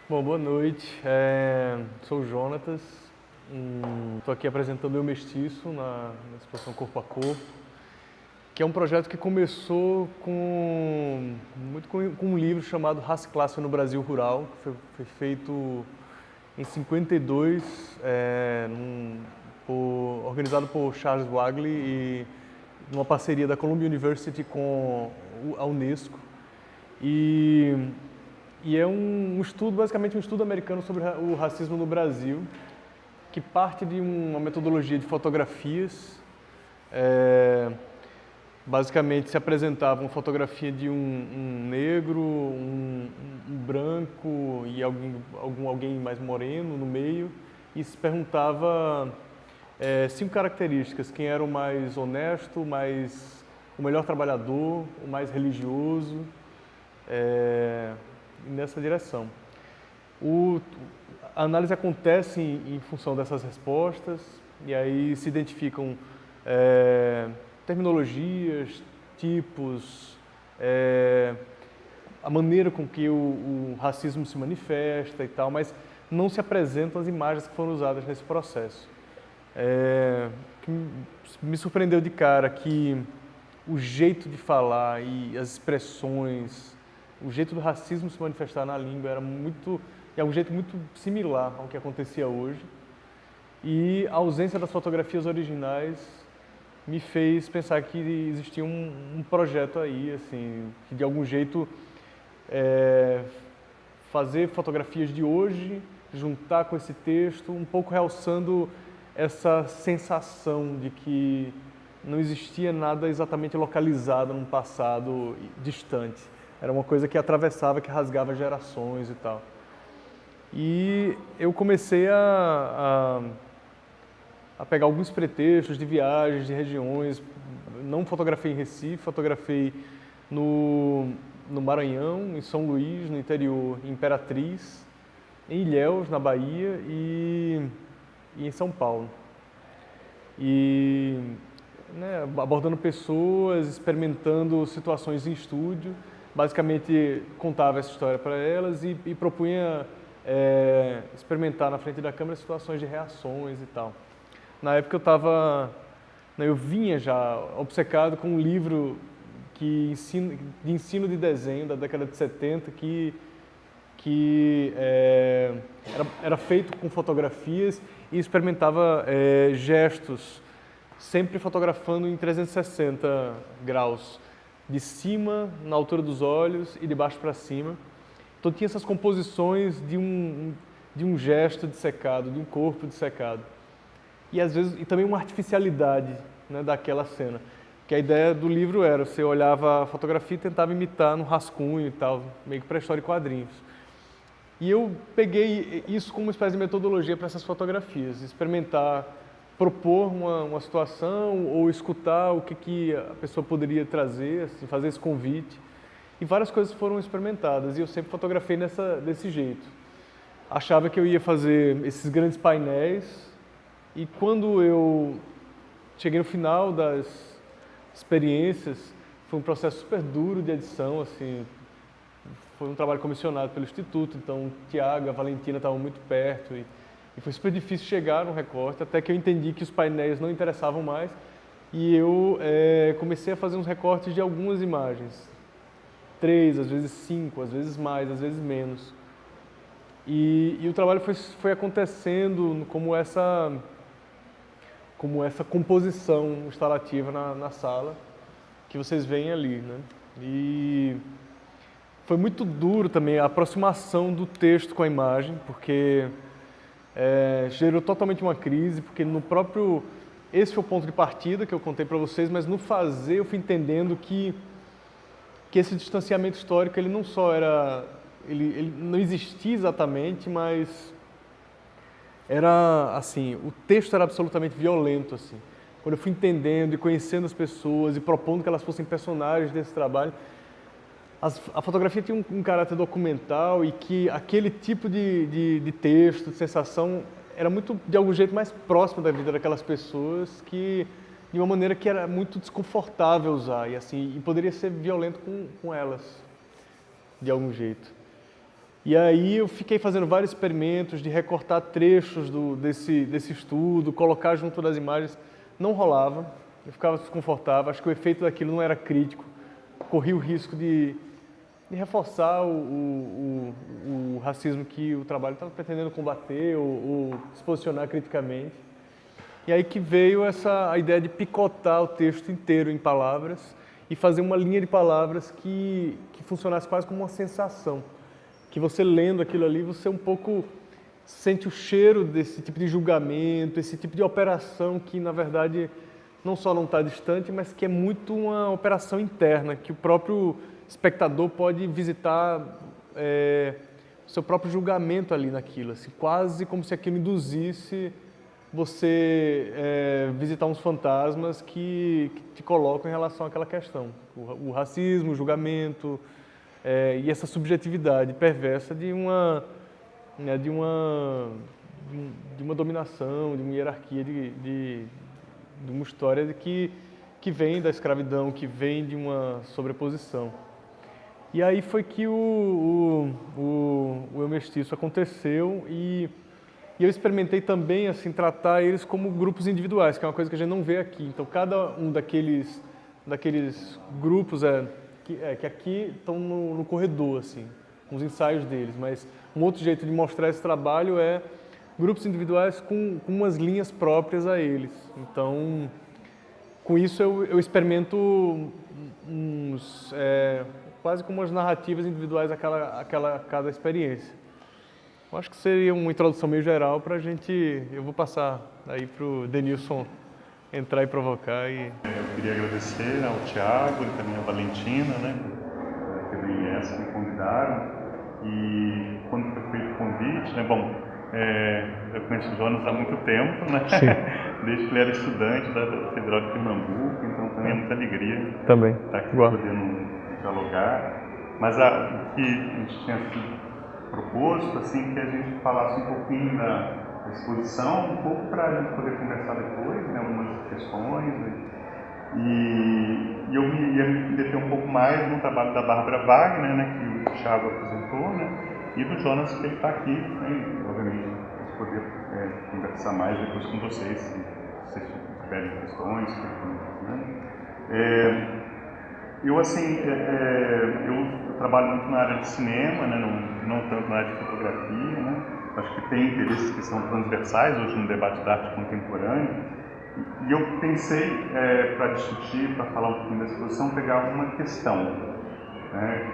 Bom, boa noite. Sou o Jonatas. Estou aqui apresentando o Mestiço na exposição Corpo a Corpo, que é um projeto que começou com um livro chamado Raça e Classe no Brasil Rural, que foi feito em 52, organizado por Charles Wagley e numa parceria da Columbia University com a Unesco. E é um estudo, basicamente um estudo americano sobre o racismo no Brasil, que parte de uma metodologia de fotografias. Basicamente se apresentava uma fotografia de um negro, um branco e alguém mais moreno no meio, e se perguntava 5 características: quem era o mais honesto, o melhor trabalhador, o mais religioso, nessa direção. A análise acontece em função dessas respostas, e aí se identificam terminologias, tipos, a maneira com que o racismo se manifesta e tal, mas não se apresentam as imagens que foram usadas nesse processo. Me surpreendeu de cara que o jeito de falar e as expressões, o jeito do racismo se manifestar na língua é um jeito muito similar ao que acontecia hoje. E a ausência das fotografias originais me fez pensar que existia um projeto aí, assim, que de algum jeito fazer fotografias de hoje, juntar com esse texto, um pouco realçando essa sensação de que não existia nada exatamente localizado num passado distante. Era uma coisa que atravessava, que rasgava gerações e tal. E eu comecei a pegar alguns pretextos de viagens, de regiões. Não fotografei em Recife, fotografei no Maranhão, em São Luís, no interior, em Imperatriz, em Ilhéus, na Bahia, e em São Paulo. E abordando pessoas, experimentando situações em estúdio. Basicamente contava essa história para elas e propunha experimentar na frente da câmera situações de reações e tal. Na época eu vinha já obcecado com um livro de ensino de desenho da década de 70 que era feito com fotografias e experimentava gestos, sempre fotografando em 360 graus, de cima, na altura dos olhos e de baixo para cima. Então tinha essas composições de um gesto dissecado, de um corpo dissecado. E às vezes também uma artificialidade, né, daquela cena. Que a ideia do livro era, você olhava a fotografia e tentava imitar no rascunho e tal, meio que pré-história e quadrinhos. E eu peguei isso como uma espécie de metodologia para essas fotografias, experimentar, propor uma situação ou escutar o que a pessoa poderia trazer, assim, fazer esse convite. E várias coisas foram experimentadas e eu sempre fotografei desse jeito. Achava que eu ia fazer esses grandes painéis e quando eu cheguei no final das experiências, foi um processo super duro de edição, assim, foi um trabalho comissionado pelo Instituto, então o Tiago e a Valentina estavam muito perto e foi super difícil chegar no recorte, até que eu entendi que os painéis não interessavam mais e eu comecei a fazer uns recortes de algumas imagens. 3, às vezes 5, às vezes mais, às vezes menos. E o trabalho foi acontecendo como essa composição instalativa na sala que vocês veem ali, né? E foi muito duro também a aproximação do texto com a imagem, porque gerou totalmente uma crise, porque esse foi o ponto de partida que eu contei para vocês, mas no fazer eu fui entendendo que esse distanciamento histórico, ele não só era, ele não existia exatamente, mas era assim, o texto era absolutamente violento, assim. Quando eu fui entendendo e conhecendo as pessoas e propondo que elas fossem personagens desse trabalho, a fotografia tinha um caráter documental e que aquele tipo de texto, de sensação, era muito, de algum jeito, mais próximo da vida daquelas pessoas, que de uma maneira que era muito desconfortável usar e poderia ser violento com elas, de algum jeito. E aí eu fiquei fazendo vários experimentos de recortar trechos desse estudo, colocar junto das imagens. Não rolava, eu ficava desconfortável, acho que o efeito daquilo não era crítico. Corri o risco de reforçar o racismo que o trabalho estava pretendendo combater ou se posicionar criticamente. E aí que veio a ideia de picotar o texto inteiro em palavras e fazer uma linha de palavras que funcionasse quase como uma sensação. Que você lendo aquilo ali, você um pouco sente o cheiro desse tipo de julgamento, esse tipo de operação que, na verdade, não só não está distante, mas que é muito uma operação interna, que o próprio espectador pode visitar o seu próprio julgamento ali naquilo, assim, quase como se aquilo induzisse você visitar uns fantasmas que te colocam em relação àquela questão. O racismo, o julgamento e essa subjetividade perversa de uma dominação, de uma hierarquia, de uma história que vem da escravidão, que vem de uma sobreposição. E aí foi que o Eu Mestiço aconteceu e eu experimentei também assim, tratar eles como grupos individuais, que é uma coisa que a gente não vê aqui. Então, cada um daqueles grupos que aqui estão no corredor, assim, com os ensaios deles. Mas um outro jeito de mostrar esse trabalho é grupos individuais com umas linhas próprias a eles. Então, com isso eu experimento quase como umas narrativas individuais a cada experiência. Eu acho que seria uma introdução meio geral para a gente... Eu vou passar aí para o Denilson entrar e provocar. Eu queria agradecer ao Thiago e também à Valentina, né, pelo IES que me convidaram. E quando foi feito o convite, né, bom, eu conheço o Jonas há muito tempo, né? Desde que ele era estudante da Federal de Pernambuco, então também é muita alegria também estar aqui podendo dialogar. Mas o que a gente tinha proposto, assim, que a gente falasse um pouquinho da exposição, um pouco para a gente poder conversar depois, né, algumas questões. E eu ia me deter um pouco mais no trabalho da Bárbara Wagner, né, que o Thiago apresentou, né, e do Jonas, que ele está aqui, né, e, obviamente, poder conversar mais depois com vocês, se vocês tiverem questões, né. Eu, assim, eu trabalho muito na área de cinema, né, não tanto na área de fotografia, né. Acho que tem interesses que são transversais hoje no debate da arte contemporânea. E eu pensei, para discutir, para falar um pouquinho da exposição, pegar uma questão. Né,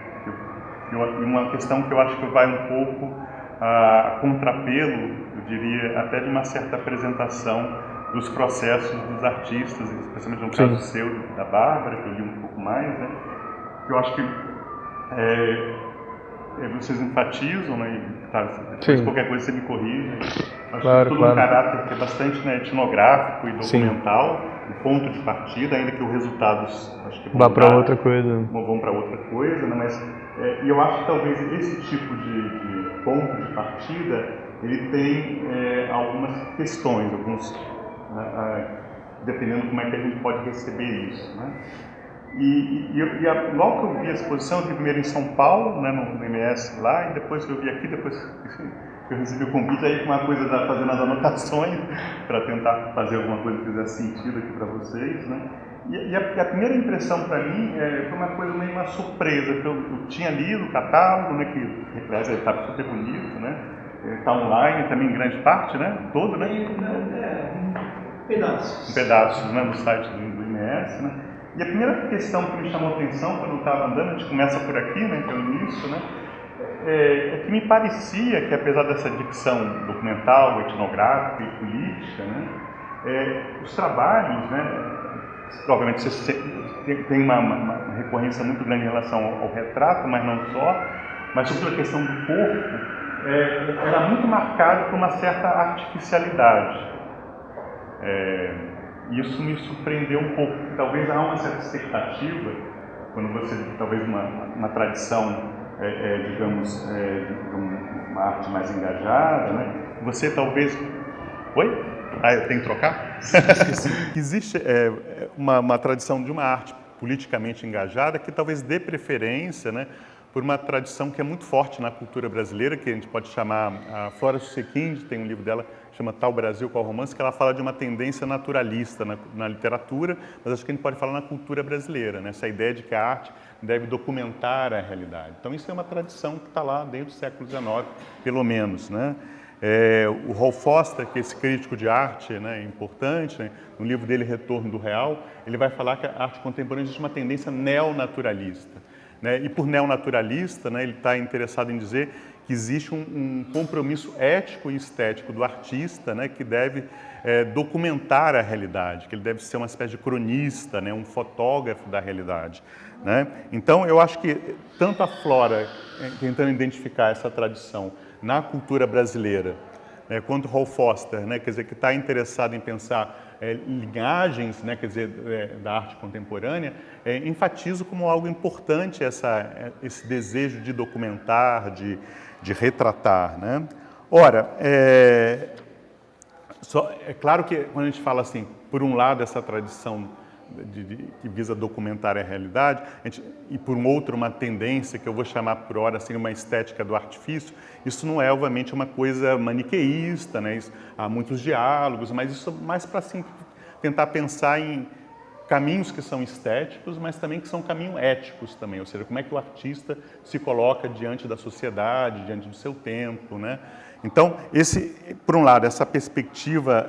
uma questão que eu acho que vai um pouco a contrapelo, eu diria, até de uma certa apresentação dos processos dos artistas, especialmente no caso seu, da Bárbara, que eu li um pouco mais, né, que eu acho que vocês enfatizam, né, depois qualquer coisa você me corrige. Acho que tudo um caráter que é bastante, né, etnográfico e documental, o ponto de partida, ainda que os resultados acho que vão para outra coisa. Vão para outra coisa, né, mas e eu acho que talvez esse tipo de ponto de partida ele tem algumas questões, dependendo como é que a gente pode receber isso, né? Logo que eu vi a exposição, eu vi primeiro em São Paulo, né, no MS lá, e depois que eu vi aqui, depois que eu recebi o convite, aí uma coisa da fazendo as anotações para tentar fazer alguma coisa que fizesse sentido aqui para vocês, né? E a primeira impressão para mim foi uma coisa meio uma surpresa, porque eu tinha lido o catálogo, né, que aliás ele está super bonito, né? Está online também em grande parte, né? Todo, né? Pedaços, né, no site do IMS, né? E a primeira questão que me chamou a atenção quando eu estava andando, a gente começa por aqui, né, que é o início, né, é que me parecia que, apesar dessa dicção documental, etnográfica e política, né, os trabalhos, né, obviamente você tem uma recorrência muito grande em relação ao retrato, mas não só, mas sobre a questão do corpo, era muito marcado por uma certa artificialidade. Isso me surpreendeu um pouco, porque talvez há uma certa expectativa, quando você, talvez uma tradição, digamos, de uma arte mais engajada, né? Você talvez... Oi? Eu tenho que trocar? Existe uma tradição de uma arte politicamente engajada que talvez dê preferência, né, por uma tradição que é muito forte na cultura brasileira, que a gente pode chamar, a Flora Susequinde tem um livro dela, chama Tal Brasil, Qual Romance, que ela fala de uma tendência naturalista na literatura, mas acho que a gente pode falar na cultura brasileira, né? Essa ideia de que a arte deve documentar a realidade. Então isso é uma tradição que está lá desde o século XIX, pelo menos, né? O Rolf Foster, que é esse crítico de arte, né, importante, né, no livro dele Retorno do Real, ele vai falar que a arte contemporânea existe uma tendência neonaturalista. Né? E por neonaturalista, né, ele está interessado em dizer que existe um compromisso ético e estético do artista, né, que deve documentar a realidade, que ele deve ser uma espécie de cronista, né, um fotógrafo da realidade. Né? Então, eu acho que tanto a Flora, tentando identificar essa tradição na cultura brasileira, quanto o Rolf Foster, né, quer dizer, que está interessado em pensar linhagens, né, quer dizer, da arte contemporânea, enfatizo como algo importante esse desejo de documentar, de retratar. Né? Ora, é claro que quando a gente fala assim, por um lado, essa tradição que visa documentar a realidade, e por um outro, uma tendência que eu vou chamar por hora assim, uma estética do artifício, isso não é, obviamente, uma coisa maniqueísta, né? Há muitos diálogos, mas isso mais para assim, tentar pensar em caminhos que são estéticos, mas também que são caminhos éticos também, ou seja, como é que o artista se coloca diante da sociedade, diante do seu tempo, né? Então, por um lado, essa perspectiva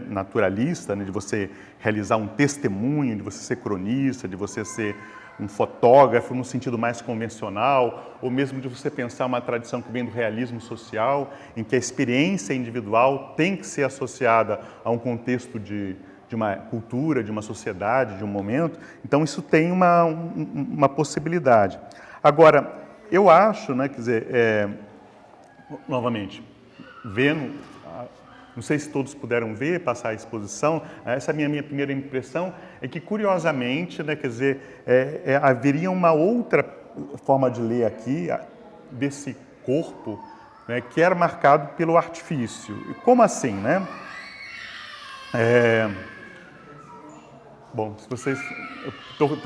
naturalista, né, de você realizar um testemunho, de você ser cronista, de você ser um fotógrafo no sentido mais convencional, ou mesmo de você pensar uma tradição que vem do realismo social, em que a experiência individual tem que ser associada a um contexto de uma cultura, de uma sociedade, de um momento. Então, isso tem uma possibilidade. Agora, eu acho, né, quer dizer, novamente, vendo, não sei se todos puderam ver, passar a exposição, essa minha primeira impressão é que, curiosamente, né, quer dizer, haveria uma outra forma de ler aqui, desse corpo, né, que era marcado pelo artifício. E como assim, né? Bom, se vocês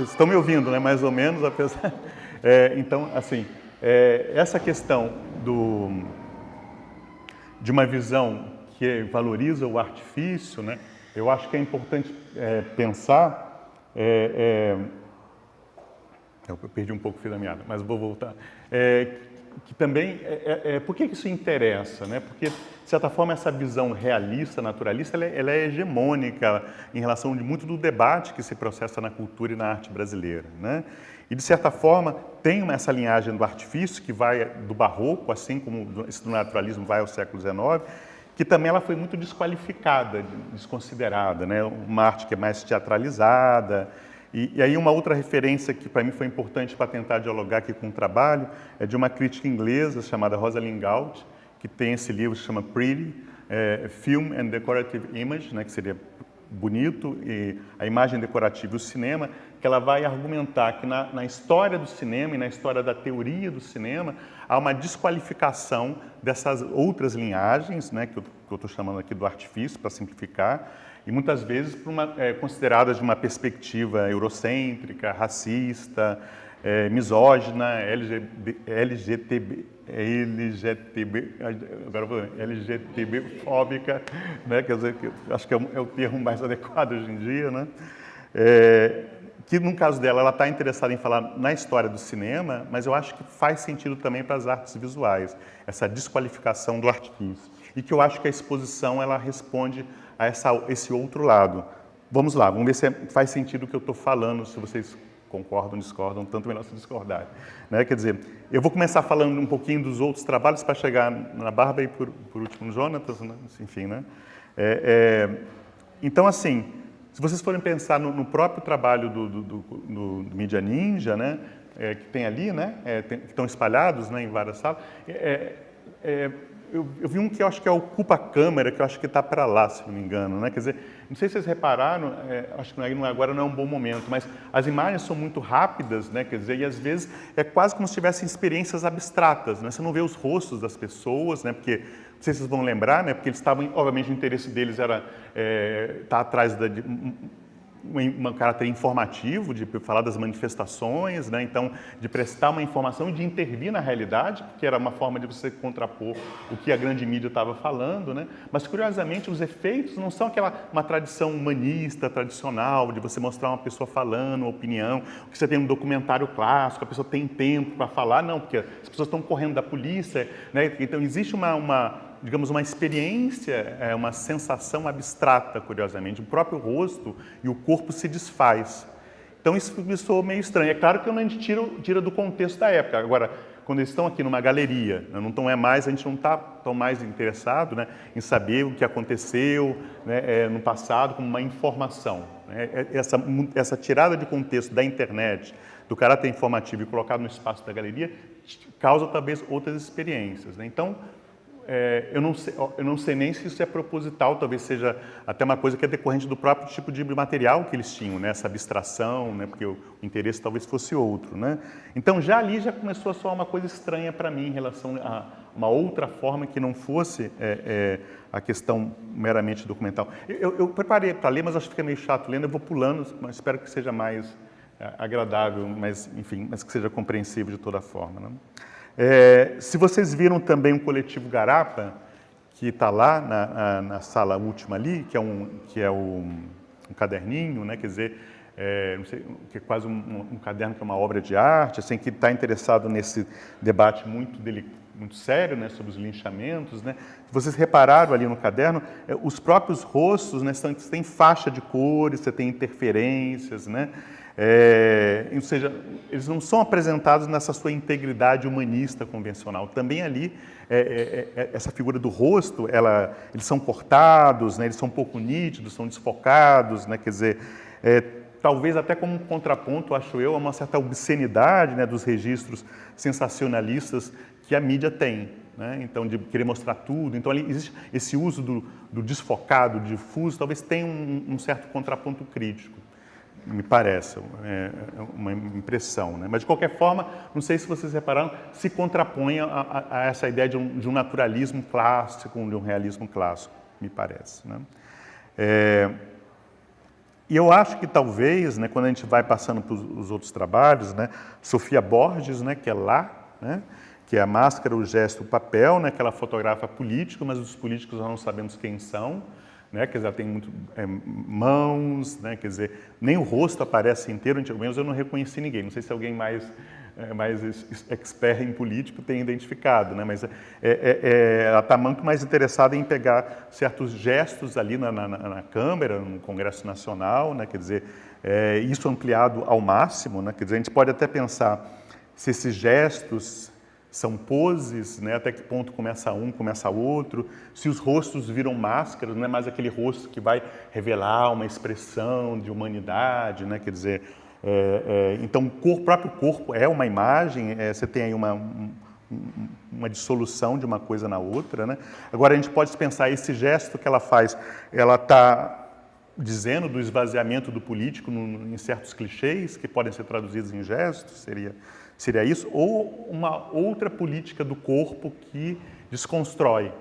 estão me ouvindo, né, mais ou menos, apesar... então, assim, essa questão de uma visão que valoriza o artifício, né, eu acho que é importante pensar... eu perdi um pouco o fio da meada, mas vou voltar. Que também, por que isso interessa? Né? Porque, de certa forma, essa visão realista, naturalista, ela é hegemônica em relação de muito do debate que se processa na cultura e na arte brasileira. Né? E, de certa forma, tem essa linhagem do artifício, que vai do barroco, assim como esse do naturalismo vai ao século XIX, que também ela foi muito desqualificada, desconsiderada. Né? Uma arte que é mais teatralizada. E aí uma outra referência que para mim foi importante para tentar dialogar aqui com o trabalho é de uma crítica inglesa chamada Rosalind Galt, que tem esse livro que se chama Pretty, Film and Decorative Image, né, que seria bonito, e a imagem decorativa e o cinema, que ela vai argumentar que na história do cinema e na história da teoria do cinema há uma desqualificação dessas outras linhagens, né, que eu estou chamando aqui do artifício, para simplificar, e muitas vezes consideradas de uma perspectiva eurocêntrica, racista, misógina, LGTB-fóbica, né? Quer dizer, acho que é o termo mais adequado hoje em dia, né? Que no caso dela, ela está interessada em falar na história do cinema, mas eu acho que faz sentido também para as artes visuais, essa desqualificação do artifício. E que eu acho que a exposição ela responde a esse outro lado. Vamos lá, vamos ver se faz sentido o que eu estou falando, se vocês concordam, discordam, tanto melhor se discordarem. Né? Quer dizer, eu vou começar falando um pouquinho dos outros trabalhos para chegar na Bárbara e por último no Jonatas, né? Enfim, né? Então, assim, se vocês forem pensar no próprio trabalho do Mídia Ninja, né? Que tem ali, né? Que estão espalhados, né, em várias salas, eu vi um que eu acho que ocupa a câmera, que eu acho que está para lá, se não me engano, né? Quer dizer, não sei se vocês repararam, acho que agora não é um bom momento, mas as imagens são muito rápidas, né? Quer dizer, e às vezes é quase como se tivessem experiências abstratas, né? Você não vê os rostos das pessoas, né? Porque, não sei se vocês vão lembrar, né? Porque eles estavam, obviamente, o interesse deles era estar atrás um caráter informativo, de falar das manifestações, né? Então, de prestar uma informação e de intervir na realidade, porque era uma forma de você contrapor o que a grande mídia estava falando, né? Mas, curiosamente, os efeitos não são uma tradição humanista, tradicional, de você mostrar uma pessoa falando, uma opinião, que você tem um documentário clássico, a pessoa tem tempo para falar, não, porque as pessoas estão correndo da polícia, né? Então, existe digamos, uma experiência, uma sensação abstrata, curiosamente. O próprio rosto e o corpo se desfaz. Então, isso me soou meio estranho. É claro que a gente tira do contexto da época. Agora, quando eles estão aqui numa galeria, né, a gente não está tão mais interessado, né, em saber o que aconteceu, né, no passado como uma informação. Né? Essa tirada de contexto da internet, do caráter informativo e colocado no espaço da galeria, causa talvez outras experiências. Né? Então, eu não sei nem se isso é proposital, talvez seja até uma coisa que é decorrente do próprio tipo de material que eles tinham, né? Essa abstração, né? Porque o interesse talvez fosse outro. Né? Então, ali já começou a soar uma coisa estranha para mim em relação a uma outra forma que não fosse a questão meramente documental. Eu preparei para ler, mas acho que fica meio chato lendo, eu vou pulando, mas espero que seja mais agradável, mas que seja compreensível de toda forma. Né? Se vocês viram também um coletivo Garapa, que está lá na sala última ali, que é um caderninho, né? Quer dizer, não sei, que é quase um caderno que é uma obra de arte, assim, que está interessado nesse debate muito sério, né, sobre os linchamentos. Né? Vocês repararam ali no caderno, os próprios rostos, né, você tem faixa de cores, você tem interferências, né? Ou seja, eles não são apresentados nessa sua integridade humanista convencional. Também ali, essa figura do rosto, eles são cortados, né, eles são um pouco nítidos, são desfocados, né, quer dizer, talvez até como um contraponto, acho eu, a uma certa obscenidade, né, dos registros sensacionalistas que a mídia tem. Né? Então, de querer mostrar tudo. Então, ali existe esse uso do desfocado, do difuso, talvez tenha um certo contraponto crítico. Me parece, é uma impressão. Né? Mas, de qualquer forma, não sei se vocês repararam, se contrapõe a essa ideia de um naturalismo clássico, de um realismo clássico, me parece. Né? E eu acho que talvez, né, quando a gente vai passando para os outros trabalhos, né, Sofia Borges, né, que é lá, né, que é a máscara, o gesto, o papel, né, que ela fotografa político, mas os políticos nós não sabemos quem são. Né? Quer dizer, ela tem muito mãos, né? Quer dizer, nem o rosto aparece inteiro, antigamente eu não reconheci ninguém, não sei se alguém mais expert em político tem identificado, né? Mas ela está muito mais interessada em pegar certos gestos ali na Câmara, no Congresso Nacional, né? Quer dizer, isso ampliado ao máximo, né? Quer dizer, a gente pode até pensar se esses gestos são poses, né? Até que ponto começa um, começa outro, se os rostos viram máscaras, não é mais aquele rosto que vai revelar uma expressão de humanidade, né? Quer dizer, então o próprio corpo é uma imagem, você tem aí uma dissolução de uma coisa na outra. Né? Agora a gente pode pensar, esse gesto que ela faz, ela está dizendo do esvaziamento do político em certos clichês que podem ser traduzidos em gestos, seria isso, ou uma outra política do corpo que desconstrói,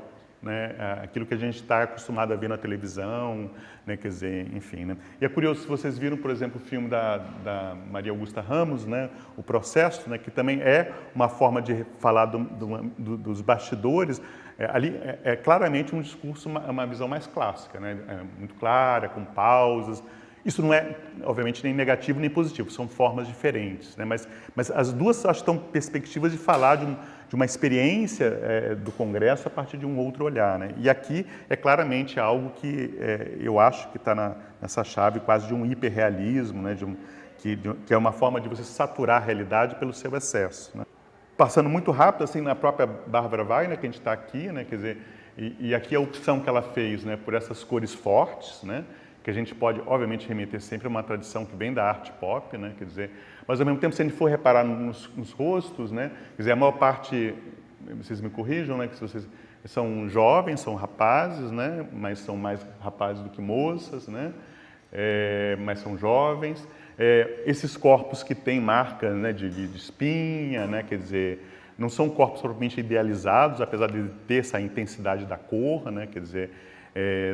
né, aquilo que a gente está acostumado a ver na televisão, né, quer dizer, enfim. Né. E é curioso, se vocês viram, por exemplo, o filme da Maria Augusta Ramos, né, O Processo, né, que também é uma forma de falar dos bastidores, ali é claramente um discurso, uma visão mais clássica, né, muito clara, com pausas. Isso não é, obviamente, nem negativo nem positivo, são formas diferentes. Né? Mas as duas, acho, estão perspectivas de falar de uma experiência do Congresso a partir de um outro olhar. Né? E aqui é claramente algo que eu acho que está nessa chave quase de um hiperrealismo, né? Que é uma forma de você saturar a realidade pelo seu excesso. Né? Passando muito rápido, assim, na própria Bárbara Weiner, que a gente está aqui, né? Quer dizer, e aqui a opção que ela fez, né? Por essas cores fortes, né? Que a gente pode, obviamente, remeter sempre a uma tradição que vem da arte pop, né? Quer dizer, mas ao mesmo tempo, se a gente for reparar nos rostos, né? Quer dizer, a maior parte, vocês me corrijam, né? Que vocês são jovens, são rapazes, né? Mas são mais rapazes do que moças, né? Mas são jovens. Esses corpos que têm marcas, né? de espinha, né? Quer dizer, não são corpos propriamente idealizados, apesar de ter essa intensidade da cor, né? Quer dizer,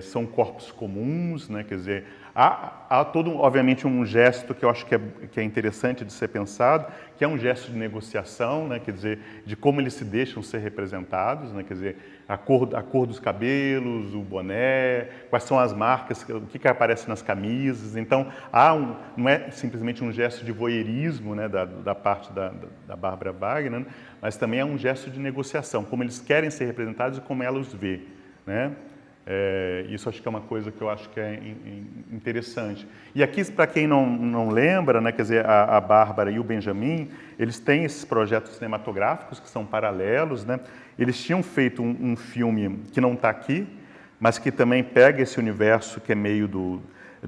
são corpos comuns, né? Quer dizer, há todo, obviamente, um gesto que eu acho que é interessante de ser pensado, que é um gesto de negociação, né? Quer dizer, de como eles se deixam ser representados, né? Quer dizer, a cor dos cabelos, o boné, quais são as marcas, o que aparece nas camisas. Então, não é simplesmente um gesto de voyeurismo, né? da parte da Bárbara Wagner, né? Mas também é um gesto de negociação, como eles querem ser representados e como ela os vê, né? Isso acho que é uma coisa que eu acho que é interessante. E aqui, para quem não lembra, né, quer dizer, a Bárbara e o Benjamin, eles têm esses projetos cinematográficos que são paralelos, né? Eles tinham feito um filme que não está aqui, mas que também pega esse universo que é meio do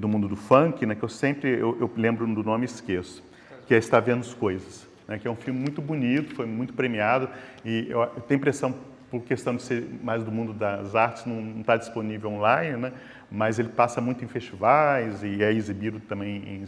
mundo do funk, né, que eu lembro do nome e esqueço, que é Está Vendo as Coisas, né, que é um filme muito bonito, foi muito premiado, e eu tenho a impressão, por questão de ser mais do mundo das artes, não está disponível online, né? Mas ele passa muito em festivais e é exibido também,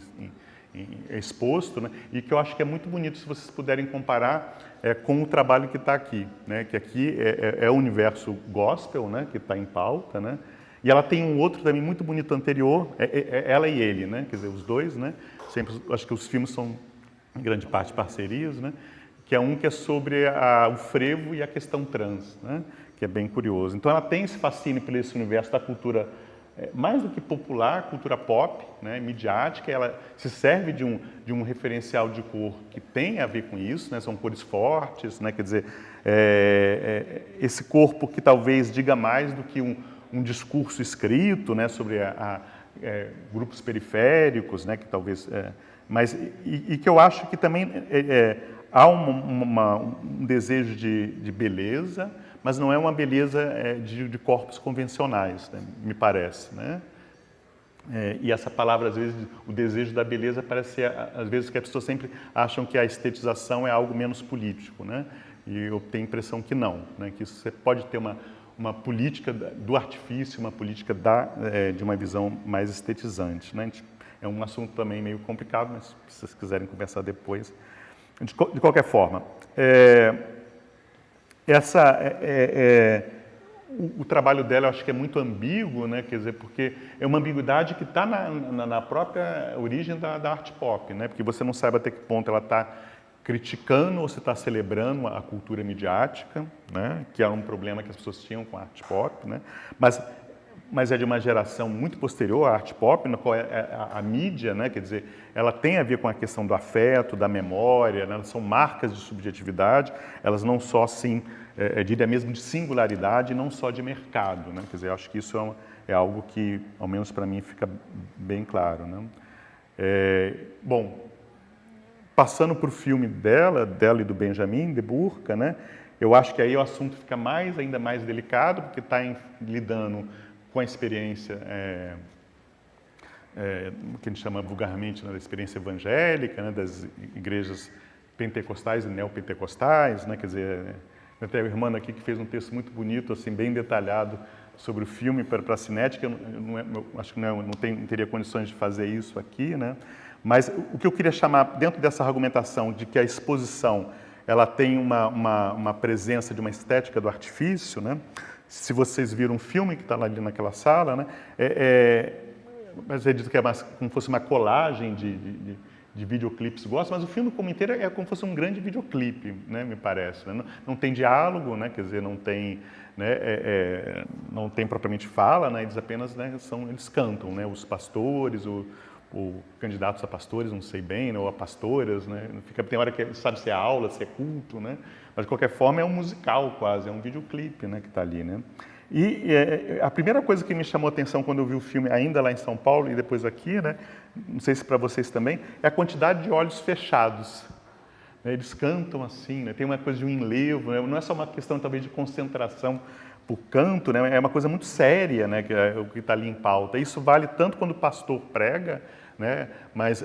é exposto, né? E que eu acho que é muito bonito se vocês puderem comparar com o trabalho que está aqui, né? Que aqui é o universo gospel, né? Que está em pauta, né? E ela tem um outro também muito bonito anterior, ela e ele, né? Quer dizer, os dois, né? Sempre, acho que os filmes são, em grande parte, parcerias, né? Que é sobre o frevo e a questão trans, né? Que é bem curioso. Então ela tem esse fascínio por esse universo da cultura, mais do que popular, cultura pop, né? Midiática. Ela se serve de um referencial de cor que tem a ver com isso, né? São cores fortes, né? Quer dizer, esse corpo que talvez diga mais do que um discurso escrito, né? Sobre grupos periféricos, né? Que talvez, mas e que eu acho que também há um desejo de beleza, mas não é uma beleza de corpos convencionais, né, me parece, né? E essa palavra, às vezes, o desejo da beleza, parece ser, às vezes, que as pessoas sempre acham que a estetização é algo menos político, né? E eu tenho a impressão que não, né? Que você pode ter uma política do artifício, uma política de uma visão mais estetizante, né? É um assunto também meio complicado, mas se vocês quiserem conversar depois. De qualquer forma, o trabalho dela eu acho que é muito ambíguo, né? Quer dizer, porque é uma ambiguidade que está na própria origem da arte pop, né? Porque você não sabe até que ponto ela está criticando ou se está celebrando a cultura midiática, né? Que era um problema que as pessoas tinham com a arte pop, né? Mas é de uma geração muito posterior à arte pop, na qual a mídia, né, quer dizer, ela tem a ver com a questão do afeto, da memória, né, elas são marcas de subjetividade, elas não só, assim, diria mesmo de singularidade, não só de mercado, né, quer dizer, eu acho que isso é algo que, ao menos para mim, fica bem claro, né. Bom, passando para o filme dela e do Benjamin, de Burca, né, eu acho que aí o assunto fica ainda mais delicado, porque está lidando com a experiência, que a gente chama vulgarmente, né, da experiência evangélica, né, das igrejas pentecostais e neopentecostais, né, quer dizer, tem a irmã aqui que fez um texto muito bonito, assim, bem detalhado sobre o filme para a Cinética. Eu acho que não teria condições de fazer isso aqui, né, mas o que eu queria chamar, dentro dessa argumentação de que a exposição ela tem uma presença de uma estética do artifício, né? Se vocês viram um filme que está ali naquela sala, né? Mas é dito que é como se fosse uma colagem de videoclipes gospel, mas o filme como inteiro é como se fosse um grande videoclipe, né? Me parece. Né? Não tem diálogo, né? Quer dizer, não tem, né? Não tem propriamente fala, né? Eles apenas, né? Eles cantam, né? Os pastores, ou candidatos a pastores, não sei bem, né? Ou a pastoras, né? Tem hora que sabe se é aula, se é culto, né? Mas, de qualquer forma, é um musical quase, é um videoclipe, né, que está ali, né? E a primeira coisa que me chamou a atenção quando eu vi o filme, ainda lá em São Paulo e depois aqui, né, não sei se para vocês também, é a quantidade de olhos fechados. Né? Eles cantam assim, né? Tem uma coisa de um enlevo, né? Não é só uma questão talvez de concentração por canto, né? É uma coisa muito séria, né, que é o que está ali em pauta. Isso vale tanto quando o pastor prega, né? Mas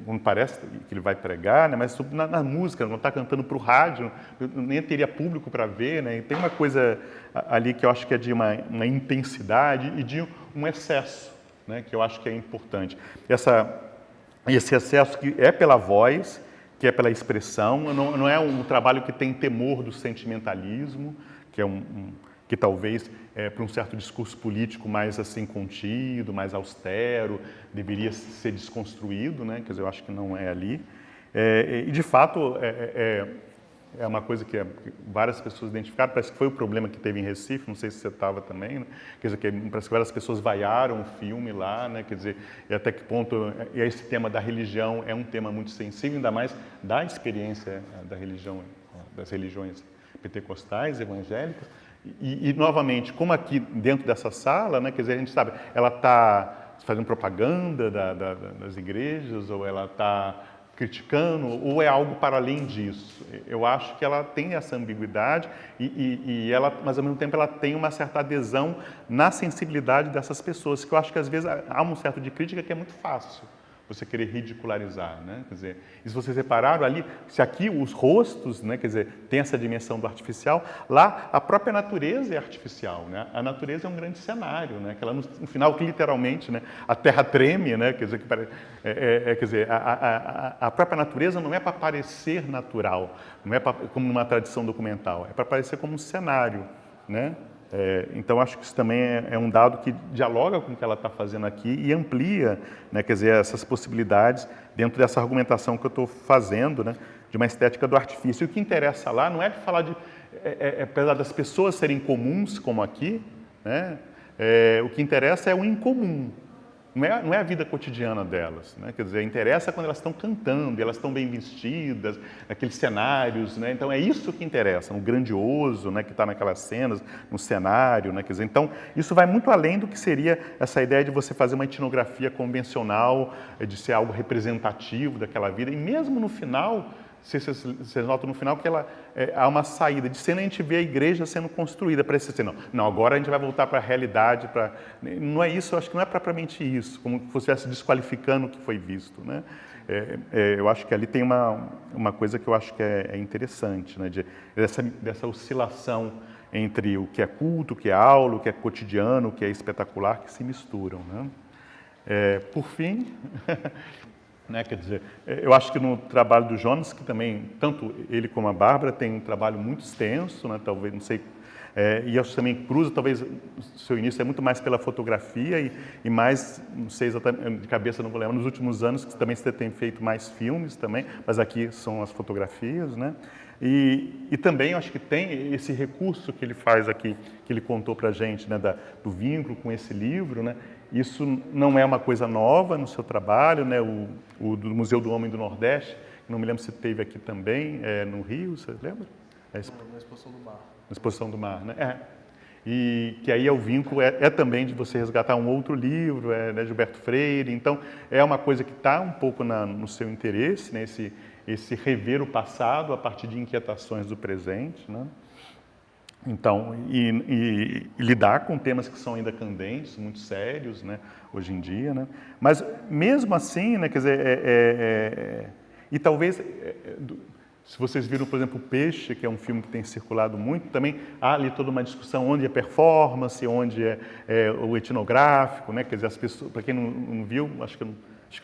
não parece que ele vai pregar, né? Mas na música, não está cantando para o rádio, nem teria público para ver, né? E tem uma coisa ali que eu acho que é de uma intensidade e de um excesso, né? Que eu acho que é importante. Esse excesso que é pela voz, que é pela expressão, não é um trabalho que tem temor do sentimentalismo, que é que talvez para um certo discurso político mais assim contido, mais austero, deveria ser desconstruído, né? Quer dizer, eu acho que não é ali. E de fato é uma coisa que várias pessoas identificaram, parece que foi o problema que teve em Recife, não sei se você estava também, né? Quer dizer, parece que várias pessoas vaiaram o filme lá, né? Quer dizer, e até que ponto esse tema da religião é um tema muito sensível, ainda mais da experiência da religião, das religiões pentecostais, evangélicas. E novamente, como aqui dentro dessa sala, né? Quer dizer, a gente sabe, ela está fazendo propaganda das igrejas, ou ela está criticando, ou é algo para além disso. Eu acho que ela tem essa ambiguidade mas ao mesmo tempo ela tem uma certa adesão na sensibilidade dessas pessoas, que eu acho que às vezes há um certo de crítica que é muito fácil você querer ridicularizar, né? Quer dizer, e se vocês repararam ali, se aqui os rostos, né, quer dizer, tem essa dimensão do artificial, lá a própria natureza é artificial, né? A natureza é um grande cenário, né? Que ela, no final, que literalmente, né, a terra treme, né? Quer dizer, quer dizer, a própria natureza não é para parecer natural, não é como numa tradição documental, é para parecer como um cenário, né? Então, acho que isso também é um dado que dialoga com o que ela está fazendo aqui e amplia, né, quer dizer, essas possibilidades dentro dessa argumentação que eu estou fazendo, né, de uma estética do artifício. E o que interessa lá não é falar apesar das pessoas serem comuns, como aqui, né, o que interessa é o incomum. Não é a vida cotidiana delas, né? Quer dizer, interessa quando elas estão cantando, elas estão bem vestidas, naqueles cenários, né? Então é isso que interessa, no grandioso, né? Que está naquelas cenas, no cenário, né? Quer dizer, então isso vai muito além do que seria essa ideia de você fazer uma etnografia convencional, de ser algo representativo daquela vida, e mesmo no final, vocês notam no final que há uma saída. De cena a gente vê a igreja sendo construída, parece assim, não, agora a gente vai voltar para a realidade. Não é isso, eu acho que não é propriamente isso, como se estivesse desqualificando o que foi visto, né? Eu acho que ali tem uma coisa que eu acho que é interessante, né? Dessa oscilação entre o que é culto, o que é aula, o que é cotidiano, o que é espetacular, que se misturam, né? Por fim... Né, quer dizer, eu acho que no trabalho do Jonas, que também, tanto ele como a Bárbara, tem um trabalho muito extenso, né, talvez, não sei, e acho que também cruza, talvez o seu início é muito mais pela fotografia e mais, não sei exatamente, de cabeça não vou lembrar, nos últimos anos que também você tem feito mais filmes também, mas aqui são as fotografias, né? E também eu acho que tem esse recurso que ele faz aqui, que ele contou para a gente, né, do vínculo com esse livro, né? Isso não é uma coisa nova no seu trabalho, né? O do Museu do Homem do Nordeste, não me lembro se teve aqui também, no Rio, você lembra? Na Exposição do Mar. Na Exposição do Mar, né? E que aí o vínculo também de você resgatar um outro livro, né, Gilberto Freire. Então, é uma coisa que está um pouco no seu interesse, né? Esse rever o passado a partir de inquietações do presente, né? Então, e lidar com temas que são ainda candentes, muito sérios, né, hoje em dia, né? Mas mesmo assim, né, quer dizer, e talvez, se vocês viram, por exemplo, o Peixe, que é um filme que tem circulado muito, também há ali toda uma discussão onde é performance, onde é o etnográfico, né? Quer dizer, as pessoas, para quem não viu, acho que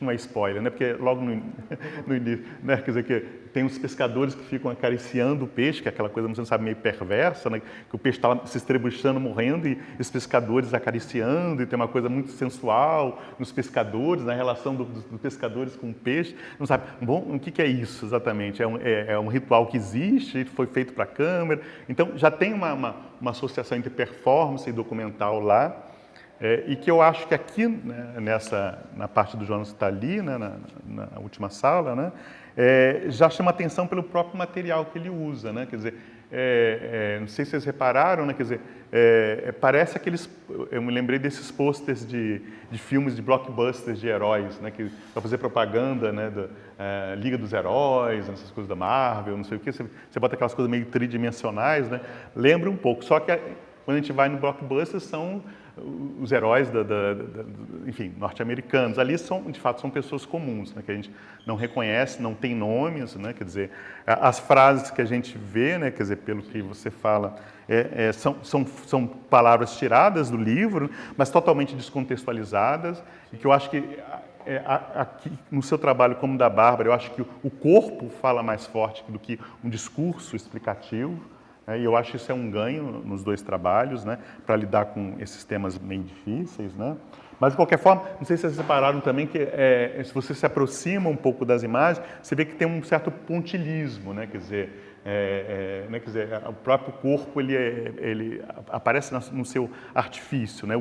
não é spoiler, né? Porque logo no início, né? Quer dizer, que tem uns pescadores que ficam acariciando o peixe, que é aquela coisa, você não sabe, meio perversa, né? Que o peixe está se estrebuchando, morrendo, e os pescadores acariciando, e tem uma coisa muito sensual nos pescadores, na relação dos pescadores com o peixe. Não sabe, bom, o que é isso exatamente? É um ritual que existe, foi feito para a câmera. Então, já tem uma associação entre performance e documental lá. E que eu acho que aqui, né, na parte do Jonas que está ali, né, na última sala, né, já chama atenção pelo próprio material que ele usa, né? Quer dizer, não sei se vocês repararam, né? Quer dizer, parece aqueles... Eu me lembrei desses pôsteres de filmes de blockbusters de heróis, né? Para fazer propaganda, né? Liga dos Heróis, essas coisas da Marvel, não sei o quê. Você bota aquelas coisas meio tridimensionais, né? Lembra um pouco. Só que quando a gente vai no blockbuster, são os heróis, enfim, norte-americanos. Ali, de fato, são pessoas comuns, né, que a gente não reconhece, não tem nomes, né, quer dizer, as frases que a gente vê, né, quer dizer, pelo que você fala, são palavras tiradas do livro, mas totalmente descontextualizadas, e que eu acho que aqui no seu trabalho como da Bárbara, eu acho que o corpo fala mais forte do que um discurso explicativo, E eu acho que isso é um ganho nos dois trabalhos, né, para lidar com esses temas meio difíceis, né? Mas, de qualquer forma, não sei se vocês repararam também que se você se aproxima um pouco das imagens, você vê que tem um certo pontilhismo, né? Quer dizer, o próprio corpo ele aparece no seu artifício, né?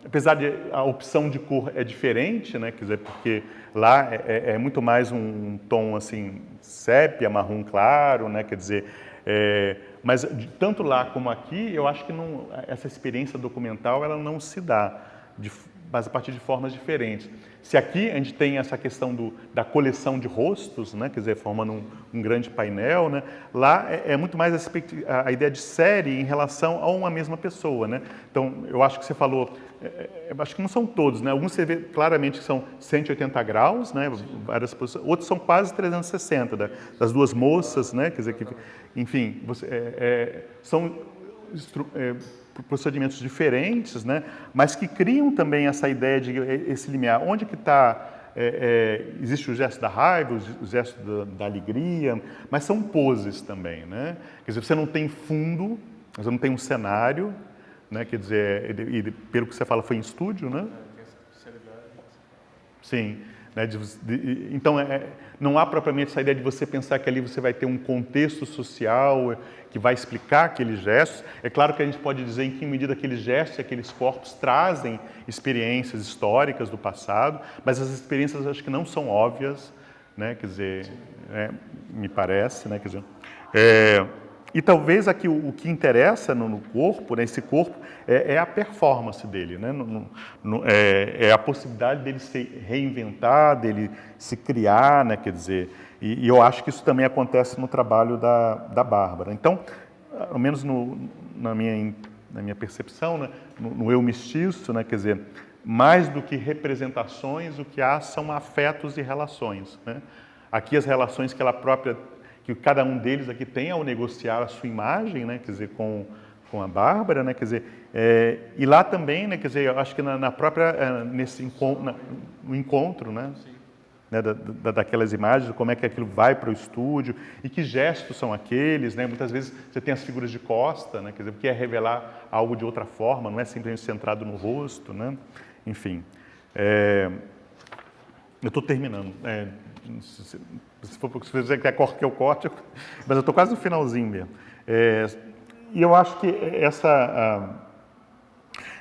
Apesar de a opção de cor é diferente, né? Quer dizer, porque lá é muito mais um tom assim sépia, marrom claro, né? Quer dizer, mas tanto lá como aqui, eu acho que essa experiência documental ela não se dá, mas a partir de formas diferentes. Se aqui a gente tem essa questão da coleção de rostos, né, quer dizer, formando um grande painel, né, lá é muito mais a ideia de série em relação a uma mesma pessoa, né? Então, eu acho que você falou, acho que não são todos, né? Alguns você vê claramente que são 180 graus, né, várias posições, outros são quase 360, das duas moças, né, quer dizer, enfim, são procedimentos diferentes, né, mas que criam também essa ideia de esse limiar. Onde que está? Existe o gesto da raiva, o gesto da alegria, mas são poses também, né? Quer dizer, você não tem fundo, você não tem um cenário, né? Quer dizer, pelo que você fala, foi em estúdio, né? Sim. Então, não há propriamente essa ideia de você pensar que ali você vai ter um contexto social que vai explicar aqueles gestos. É claro que a gente pode dizer em que medida aqueles gestos e aqueles corpos trazem experiências históricas do passado, mas as experiências acho que não são óbvias, né? Quer dizer, me parece, né? Quer dizer, e talvez aqui o que interessa no corpo, nesse corpo, é a performance dele, né? É a possibilidade dele se reinventar, dele se criar, né? Quer dizer, e eu acho que isso também acontece no trabalho da Bárbara. Então, ao menos na minha percepção, né? No eu mestiço, né? Quer dizer, mais do que representações, o que há são afetos e relações, né? Aqui as relações que cada um deles aqui tem ao negociar a sua imagem, né, quer dizer, com a Bárbara, né, quer dizer, e lá também, né, quer dizer, eu acho que na própria, nesse encontro, no encontro, né, daquelas imagens, como é que aquilo vai para o estúdio e que gestos são aqueles, né, muitas vezes você tem as figuras de costa, né, quer dizer, porque é revelar algo de outra forma, não é simplesmente centrado no rosto, né, enfim. Eu estou terminando. Se você quer que eu corte, mas eu estou quase no finalzinho mesmo. E eu acho que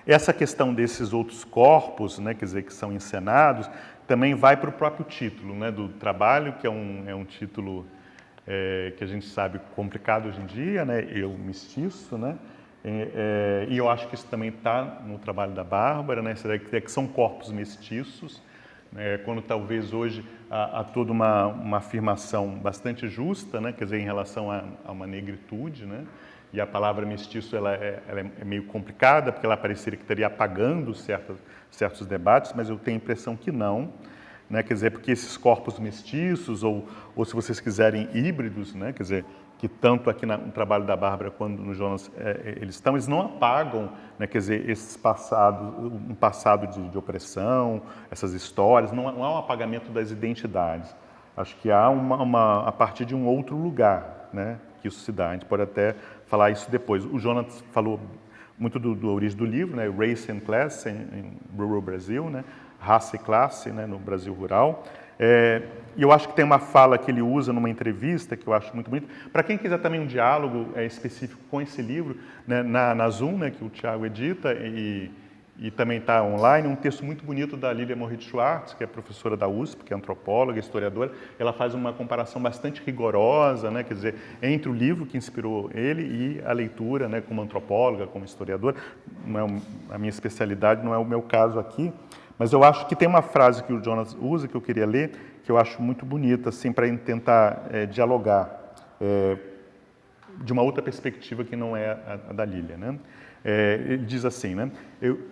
essa questão desses outros corpos, né, quer dizer, que são encenados, também vai para o próprio título, né, do trabalho, que é um título que a gente sabe complicado hoje em dia, né, eu mestiço, né, e eu acho que isso também está no trabalho da Bárbara, né, que são corpos mestiços, quando talvez hoje há toda uma afirmação bastante justa, né, quer dizer, em relação a uma negritude, né, e a palavra mestiço ela é meio complicada, porque ela pareceria que estaria apagando certos debates, mas eu tenho a impressão que não, né, quer dizer, porque esses corpos mestiços, ou se vocês quiserem híbridos, né, quer dizer, que tanto aqui no trabalho da Bárbara quanto no Jonas eles não apagam, né, quer dizer, um passado de opressão, essas histórias, não há um apagamento das identidades. Acho que há a partir de um outro lugar, né, que isso se dá. A gente pode até falar isso depois. O Jonas falou muito da origem do livro, né, Race and Class em Rural Brasil, né, raça e classe, né, no Brasil rural. E eu acho que tem uma fala que ele usa numa entrevista que eu acho muito bonita. Para quem quiser também um diálogo específico com esse livro, né, na Zoom, né, que o Thiago edita e também está online, um texto muito bonito da Lilia Moritz-Schwartz, que é professora da USP, que é antropóloga, historiadora. Ela faz uma comparação bastante rigorosa, né, quer dizer, entre o livro que inspirou ele e a leitura, né, como antropóloga, como historiadora. Não é a minha especialidade, não é o meu caso aqui. Mas eu acho que tem uma frase que o Jonas usa, que eu queria ler, que eu acho muito bonita, assim, para tentar dialogar de uma outra perspectiva que não é a da Lilia, né? Ele diz assim, né?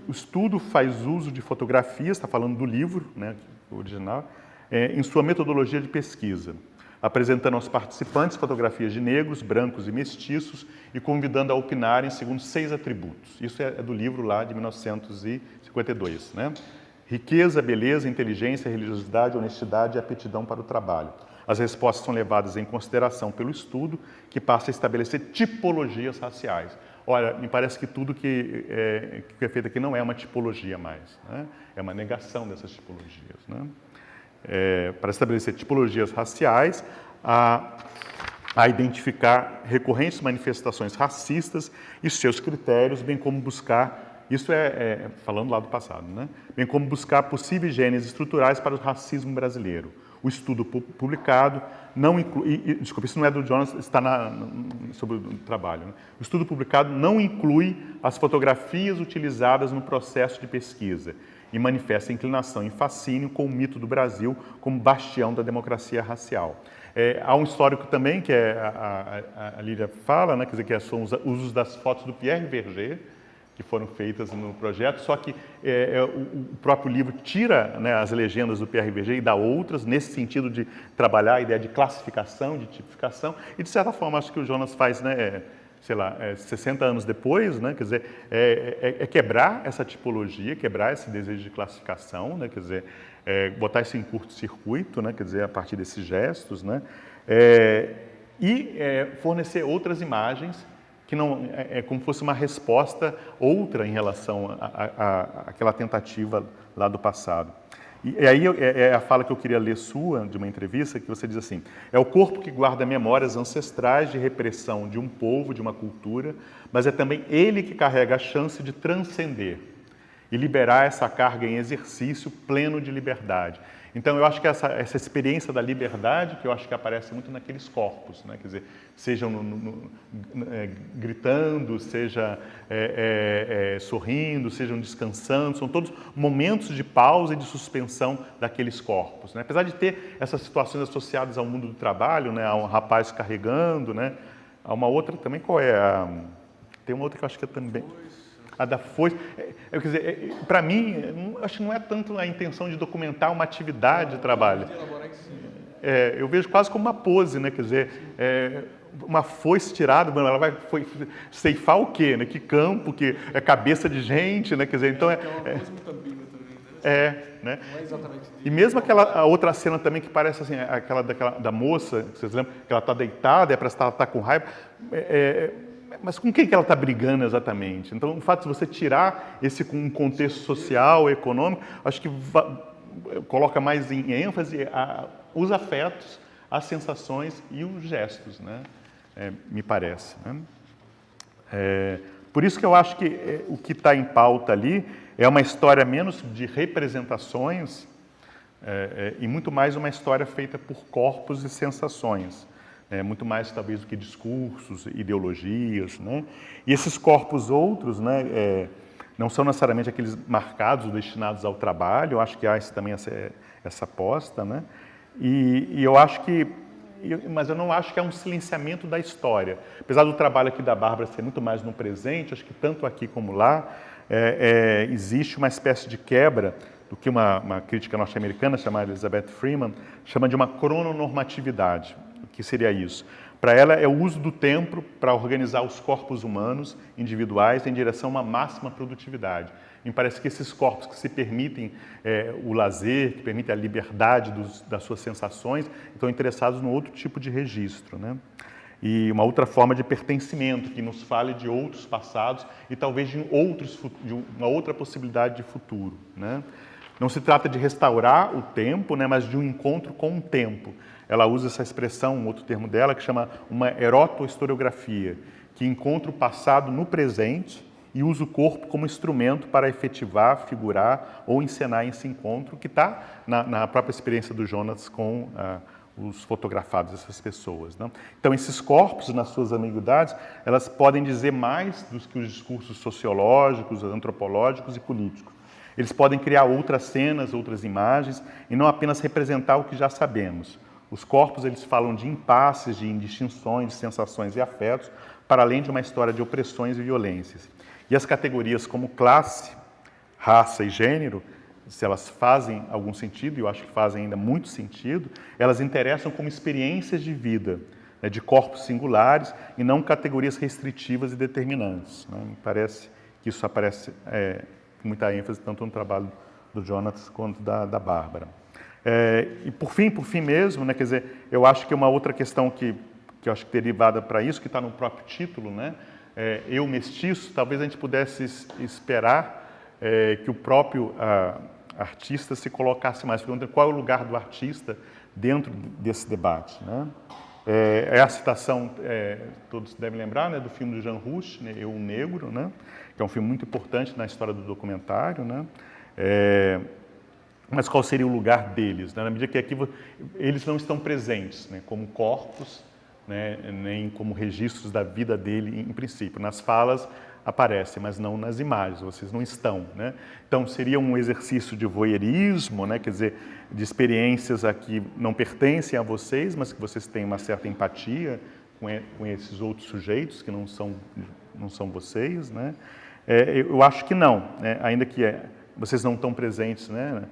O estudo faz uso de fotografias, está falando do livro, né, o original, em sua metodologia de pesquisa, apresentando aos participantes fotografias de negros, brancos e mestiços e convidando a opinarem segundo 6 atributos. Isso é do livro lá de 1952, né? Riqueza, beleza, inteligência, religiosidade, honestidade e aptidão para o trabalho. as respostas são levadas em consideração pelo estudo, que passa a estabelecer tipologias raciais. Olha, me parece que tudo que é feito aqui não é uma tipologia mais, né? É uma negação dessas tipologias, né? Para estabelecer tipologias raciais, a identificar recorrentes manifestações racistas e seus critérios, bem como buscar, isso falando lá do passado, né? Bem como buscar possíveis genes estruturais para o racismo brasileiro. O estudo publicado não inclui, desculpa, isso não é do Jonas, está sobre o trabalho, né? O estudo publicado não inclui as fotografias utilizadas no processo de pesquisa e manifesta inclinação e fascínio com o mito do Brasil como bastião da democracia racial. Há um histórico também, que a Lília fala, né, quer dizer, que são os usos das fotos do Pierre Verger, que foram feitas no projeto, só que o próprio livro tira, né, as legendas do Pierre Verger e dá outras, nesse sentido de trabalhar a ideia de classificação, de tipificação, e de certa forma acho que o Jonas faz, né, sei lá, 60 anos depois, né, quer dizer, quebrar essa tipologia, quebrar esse desejo de classificação, né, quer dizer, botar isso em curto-circuito, né, quer dizer, a partir desses gestos, né, e fornecer outras imagens que não como fosse uma resposta outra em relação àquela tentativa lá do passado. E aí é a fala que eu queria ler sua, de uma entrevista, que você diz assim: é o corpo que guarda memórias ancestrais de repressão de um povo, de uma cultura, mas é também ele que carrega a chance de transcender e liberar essa carga em exercício pleno de liberdade. Então, eu acho que essa experiência da liberdade, que eu acho que aparece muito naqueles corpos, né? Quer dizer, sejam gritando, seja sorrindo, sejam descansando, são todos momentos de pausa e de suspensão daqueles corpos, né? Apesar de ter essas situações associadas ao mundo do trabalho, né? Há um rapaz carregando, né? Há uma outra também, qual é? Tem uma outra que eu acho que é também... A da foice. Quer dizer, para mim, acho que não é tanto a intenção de documentar uma atividade de trabalho. Eu vejo quase como uma pose, né? Quer dizer, uma foice tirada, ela vai ceifar o quê? Né? Que campo, que é cabeça de gente, né? Quer dizer, então é uma pose muito ambígua também, né? Né? Não é exatamente e mesmo a outra cena também que parece assim, aquela da moça, vocês lembram? Que ela está deitada, parece que ela está com raiva. Mas com quem que ela está brigando exatamente? Então, o fato de você tirar esse contexto social, econômico, acho que coloca mais em ênfase os afetos, as sensações e os gestos, né? Me parece. Né? Por isso que eu acho que o que está em pauta ali é uma história menos de representações e muito mais uma história feita por corpos e sensações. Muito mais, talvez, do que discursos, ideologias, né? E esses corpos outros, né, não são necessariamente aqueles marcados ou destinados ao trabalho, eu acho que há também essa aposta, né? E eu acho que... Mas eu não acho que é um silenciamento da história. Apesar do trabalho aqui da Bárbara ser muito mais no presente, acho que tanto aqui como lá, existe uma espécie de quebra do que uma crítica norte-americana, chamada Elizabeth Freeman, chama de uma crononormatividade. O que seria isso? Para ela, é o uso do tempo para organizar os corpos humanos individuais em direção a uma máxima produtividade. Me parece que esses corpos que se permitem o lazer, que permitem a liberdade das suas sensações, estão interessados no outro tipo de registro, né? E uma outra forma de pertencimento, que nos fale de outros passados e talvez de uma outra possibilidade de futuro, né? Não se trata de restaurar o tempo, né, mas de um encontro com o tempo. Ela usa essa expressão, um outro termo dela, que chama uma erotohistoriografia, que encontra o passado no presente e usa o corpo como instrumento para efetivar, figurar ou encenar esse encontro, que está na própria experiência do Jonas com os fotografados, essas pessoas, né? Então, esses corpos, nas suas ambiguidades, elas podem dizer mais do que os discursos sociológicos, antropológicos e políticos. Eles podem criar outras cenas, outras imagens, e não apenas representar o que já sabemos. Os corpos, eles falam de impasses, de indistinções, de sensações e afetos, para além de uma história de opressões e violências. E as categorias como classe, raça e gênero, se elas fazem algum sentido, e eu acho que fazem ainda muito sentido, elas interessam como experiências de vida, né, de corpos singulares, e não categorias restritivas e determinantes, né? Me parece que isso aparece com muita ênfase tanto no trabalho do Jonas quanto da Bárbara. E por fim mesmo, né, quer dizer, eu acho que uma outra questão que eu acho que derivada para isso, que está no próprio título, né, eu mestiço, talvez a gente pudesse esperar que o próprio artista se colocasse mais. Perguntando qual é o lugar do artista dentro desse debate, né? A citação, todos devem lembrar, né, do filme do Jean Rouch, né, Eu, o Negro, né, que é um filme muito importante na história do documentário, né? Mas qual seria o lugar deles, né? Na medida que aqui eles não estão presentes, né, como corpos, né, nem como registros da vida dele em princípio. Nas falas aparecem, mas não nas imagens, vocês não estão, né? Então seria um exercício de voyeurismo, né, quer dizer, de experiências a que não pertencem a vocês, mas que vocês têm uma certa empatia com esses outros sujeitos que não são vocês, né? Eu acho que não, né? Ainda que vocês não estão presentes, né,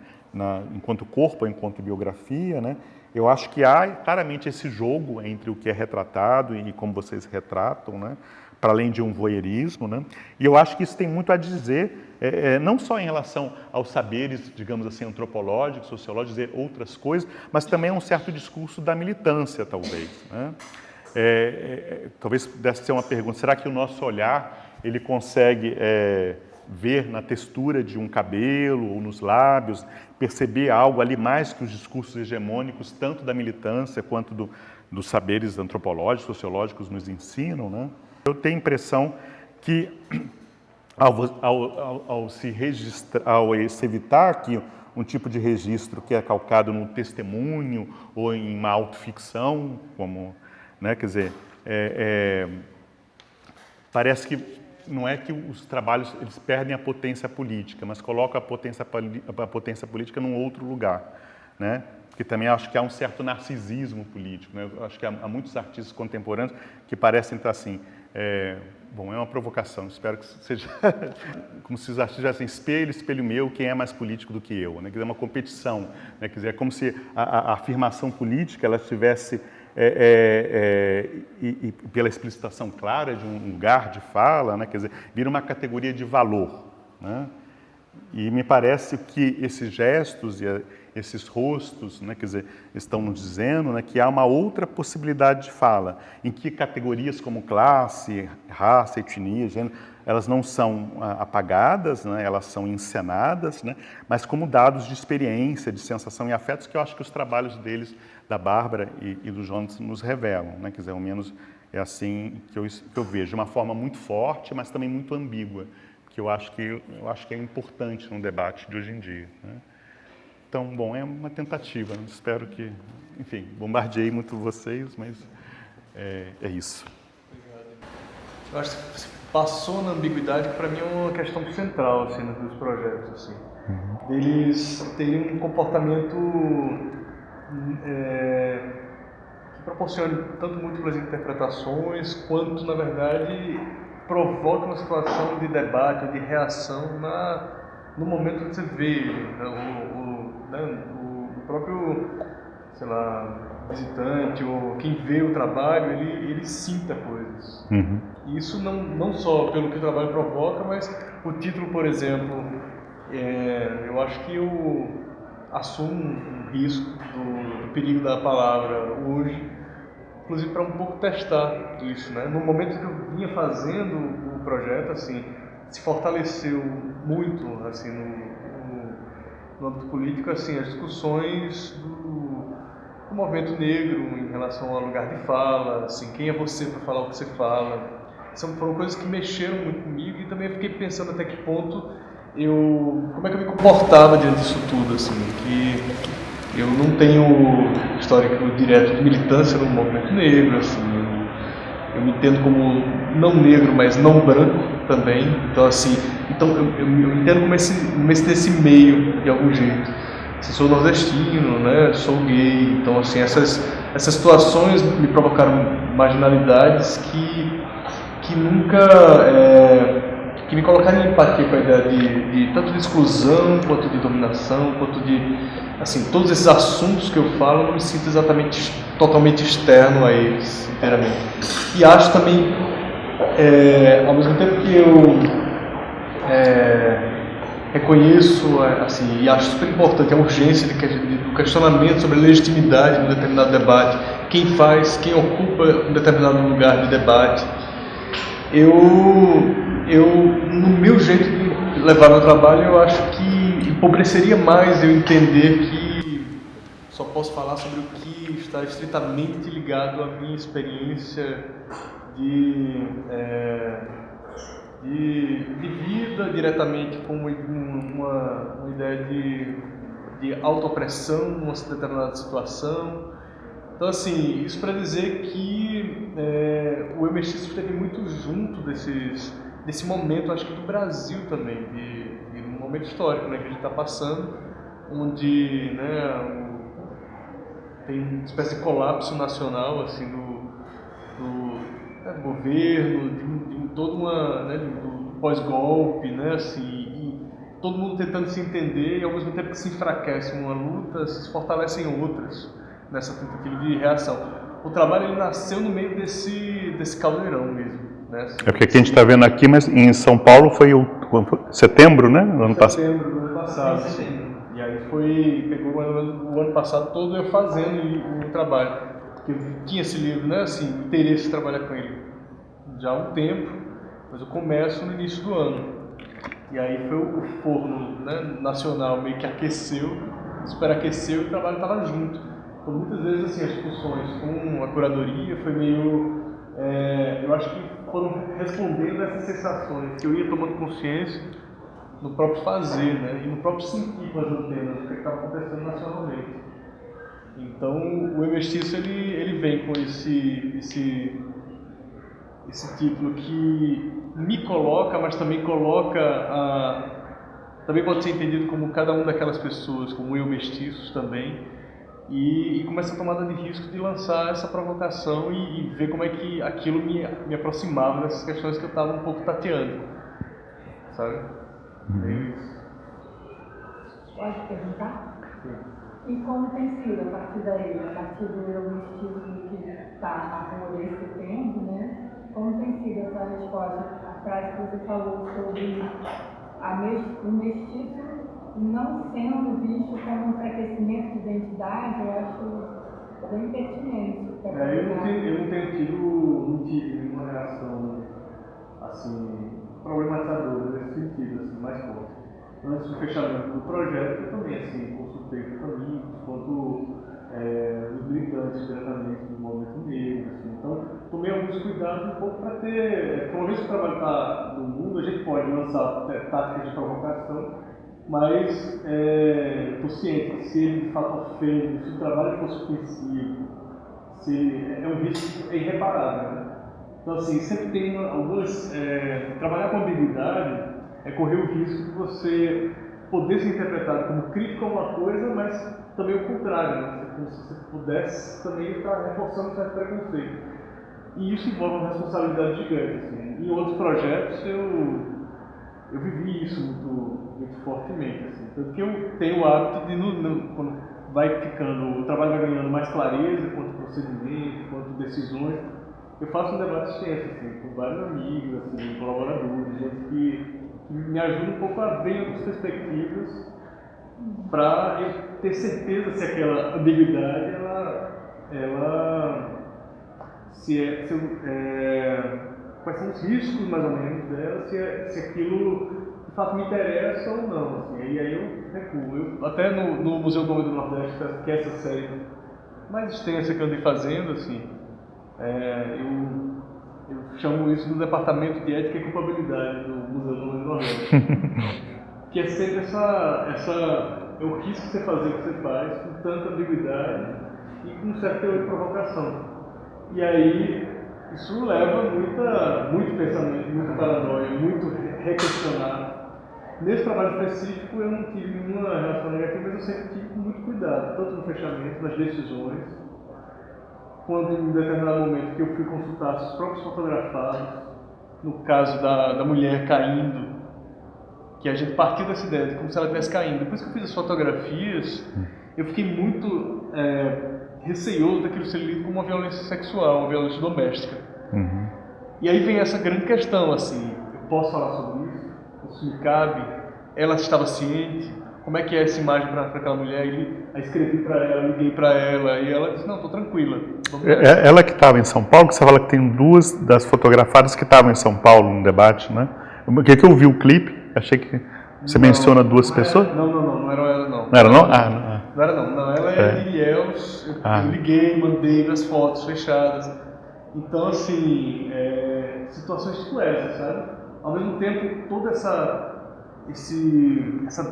enquanto corpo, enquanto biografia, né? Eu acho que há claramente esse jogo entre o que é retratado e como vocês retratam, né? Para além de um voyeurismo, né? E eu acho que isso tem muito a dizer, não só em relação aos saberes, digamos assim, antropológicos, sociológicos, dizer outras coisas, mas também um certo discurso da militância, talvez, né? Talvez pudesse ser uma pergunta: será que o nosso olhar ele consegue ver na textura de um cabelo ou nos lábios, perceber algo ali mais que os discursos hegemônicos, tanto da militância quanto dos saberes antropológicos, sociológicos nos ensinam, né? Eu tenho a impressão que ao se evitar aqui um tipo de registro que é calcado no testemunho ou em uma autoficção, como, né, quer dizer, parece que não é que os trabalhos eles perdem a potência política, mas colocam a potência política num outro lugar, né? Porque também acho que há um certo narcisismo político, né? Eu acho que há muitos artistas contemporâneos que parecem estar assim, bom, é uma provocação, espero que seja como se os artistas tivessem espelho meu, quem é mais político do que eu, né? Quer dizer, uma competição, né? Quer dizer, é como se a afirmação política ela tivesse e pela explicitação clara de um lugar de fala, né, quer dizer, vira uma categoria de valor, né? E me parece que esses gestos e esses rostos, né, quer dizer, estão nos dizendo, né, que há uma outra possibilidade de fala, em que categorias como classe, raça, etnia, gênero, elas não são apagadas, né, elas são encenadas, né, mas como dados de experiência, de sensação e afetos, que eu acho que os trabalhos deles, da Bárbara e do Jonas, nos revelam, né, quer dizer, ao menos é assim que eu vejo, de uma forma muito forte, mas também muito ambígua, que eu acho que é importante no debate de hoje em dia, né? Então, bom, é uma tentativa, né? Espero que, enfim, bombardeei muito vocês, mas é isso. Eu acho que você passou na ambiguidade, que para mim é uma questão central assim, nos projetos. Assim. Eles terem um comportamento que proporciona tanto múltiplas interpretações, quanto, na verdade, provoca uma situação de debate ou de reação no momento que você vê o próprio, sei lá, visitante ou quem vê o trabalho, ele sinta coisas. E isso não só pelo que o trabalho provoca, mas o título, por exemplo, eu acho que eu assumo um risco do perigo da palavra hoje, inclusive para um pouco testar isso, né? No momento que eu vinha fazendo o projeto, assim, se fortaleceu muito, assim, no âmbito político, assim, as discussões do movimento negro em relação ao lugar de fala, assim, quem é você para falar o que você fala. Foram coisas que mexeram muito comigo e também eu fiquei pensando até que ponto como é que eu me comportava diante disso tudo, assim, que eu não tenho histórico direto de militância no movimento negro, assim, eu me entendo como não negro, mas não branco também, então assim, eu me entendo como esse meio, de algum jeito. Eu sou nordestino, né, sou gay, então assim, essas situações me provocaram marginalidades que nunca, que me colocaram em empatia com a ideia de tanto de exclusão, quanto de dominação, quanto de, assim, todos esses assuntos que eu falo, eu não me sinto exatamente, totalmente externo a eles, inteiramente. E acho também, ao mesmo tempo que eu reconheço assim, e acho super importante a urgência do questionamento sobre a legitimidade de um determinado debate, quem faz, quem ocupa um determinado lugar de debate. Eu no meu jeito de levar meu trabalho, eu acho que empobreceria mais eu entender que só posso falar sobre o que está estritamente ligado à minha experiência de vida diretamente com uma ideia de autoopressão numa determinada situação. Então, assim, isso para dizer que o Eu Mestiço esteve muito junto desse momento, acho que do Brasil também, de um momento histórico, né, que a gente está passando, onde, né, tem uma espécie de colapso nacional, assim, do governo, de toda uma, né, do pós-golpe, né, assim, e todo mundo tentando se entender e ao mesmo tempo que se enfraquece uma luta, se fortalece em outras, nessa tentativa de reação. O trabalho ele nasceu no meio desse caldeirão mesmo, né? Assim, é porque aqui a gente está vendo aqui, mas em São Paulo foi setembro, né? Ano passado. Setembro do ano passado, sim. E aí pegou o ano passado todo eu fazendo o trabalho. Porque eu tinha esse livro, né? Assim, interesse em trabalhar com ele já há um tempo, mas eu começo no início do ano. E aí foi o forno, né, nacional meio que aqueceu, superaqueceu e o trabalho estava junto. Então, muitas vezes, assim, as discussões com a curadoria foi meio... eu acho que foram respondendo a essas sensações que eu ia tomando consciência no próprio fazer, né? E no próprio sentir com as antenas, o que estava acontecendo nacionalmente. Então, o Eu Mestiço, ele vem com esse título que me coloca, mas também coloca também pode ser entendido como cada uma daquelas pessoas, como eu mestiços também, e começa a tomada de risco de lançar essa provocação e ver como é que aquilo me aproximava dessas questões que eu estava um pouco tateando, sabe? É isso. Pode perguntar? Sim. E como tem sido a partir daí, a partir do Eu Mestiço que está a morrer esse tempo, né? Como tem sido essa resposta? A frase que você falou sobre o mestiço não sendo visto como um enfraquecimento de identidade, eu acho bem pertinente. Eu não tenho tido nenhuma reação assim, problematizadora nesse sentido, assim, mais forte. Antes do fechamento do projeto, eu também assim, consultei com amigos, quanto os militantes diretamente do movimento negro. Assim. Então, tomei alguns cuidados um pouco para ter... Uma vez que o trabalho está no mundo, a gente pode lançar táticas de provocação, mas estou ciente que se ele de fato ofende, se o trabalho for ofensivo, se é um risco irreparável. Né? Então, assim, sempre tem algumas... trabalhar com ambiguidade é correr o risco de você poder ser interpretado como crítico a uma coisa, mas também o contrário, né? Como se você pudesse também estar reforçando um certo preconceito. E isso envolve uma responsabilidade gigante. Assim. Em outros projetos eu vivi isso muito fortemente. Assim. Tanto que eu tenho o hábito de, quando vai ficando, o trabalho vai ganhando mais clareza quanto procedimento, quanto decisões, eu faço um debate extenso assim, com vários amigos, assim, colaboradores, gente que me ajuda um pouco a ver outras perspectivas para eu ter certeza se aquela ambiguidade quais são os riscos mais ou menos dela, se aquilo de fato me interessa ou não, assim, e aí eu recuo. Até no Museu do Nordeste, que é essa série mais extensa que eu andei fazendo, assim, eu chamo isso do Departamento de Ética e Culpabilidade do Museu do Nordeste, que é sempre é o risco de você fazer o que você faz com tanta ambiguidade e com um certo teor de provocação. E aí isso leva muito pensamento, muita paranoia, muito requestionar. Nesse trabalho específico eu não tive nenhuma reação negativa, mas eu sempre tive com muito cuidado, tanto no fechamento, nas decisões, quando em um determinado momento que eu fui consultar os próprios fotografados, no caso da mulher caindo, que a gente partiu dessa ideia de como se ela estivesse caindo. Depois que eu fiz as fotografias, eu fiquei muito receioso daquilo ser lido como uma violência sexual, uma violência doméstica. E aí vem essa grande questão, assim, eu posso falar sobre isso? Isso me cabe? ela estava ciente, como é que é essa imagem para aquela mulher, aí escrevi para ela, liguei para ela, e ela disse, não, estou tranquila. Ela que estava em São Paulo, que você fala que tem 2 das fotografadas que estavam em São Paulo no debate, né? Que eu vi o clipe, achei que você menciona 2 pessoas? Não era ela não. Não era não? Não era não, ela é de Ilhéus, eu liguei, mandei as fotos fechadas. Então, assim, situações tipo essa, sabe? Ao mesmo tempo, toda essa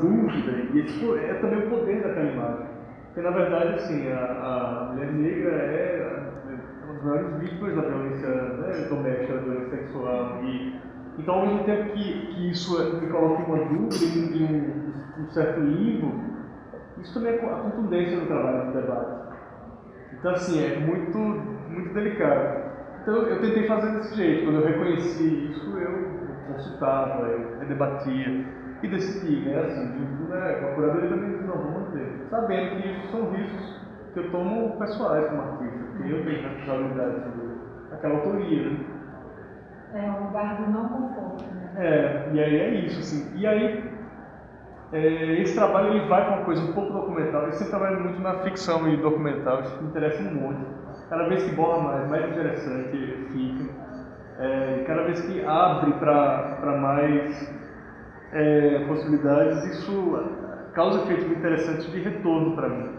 dúvida, e é também o poder daquela imagem. Porque, na verdade, assim, a mulher negra é uma das maiores vítimas da violência, né, doméstica, da violência sexual. Então, ao mesmo tempo que isso me coloca em uma dúvida, em um certo limbo, isso também é a contundência do trabalho do debate. Então, assim, é muito, muito delicado. Então, eu tentei fazer desse jeito. Quando eu reconheci isso, eu consultava, eu debatia e decidi, né, assim, junto, né, com a curadoria também disse, não, vamos manter. Sabendo que isso são riscos que eu tomo pessoais como artista, porque eu tenho responsabilidade sobre aquela autoria, né? É um lugar do não conforto, né? E aí é isso, assim. E aí, esse trabalho ele vai para uma coisa um pouco documental. Eu sempre trabalho muito na ficção e documental, isso me interessa um monte. Cada vez que borra mais interessante fica. Cada vez que abre para mais possibilidades, isso causa efeitos muito interessantes de retorno para mim.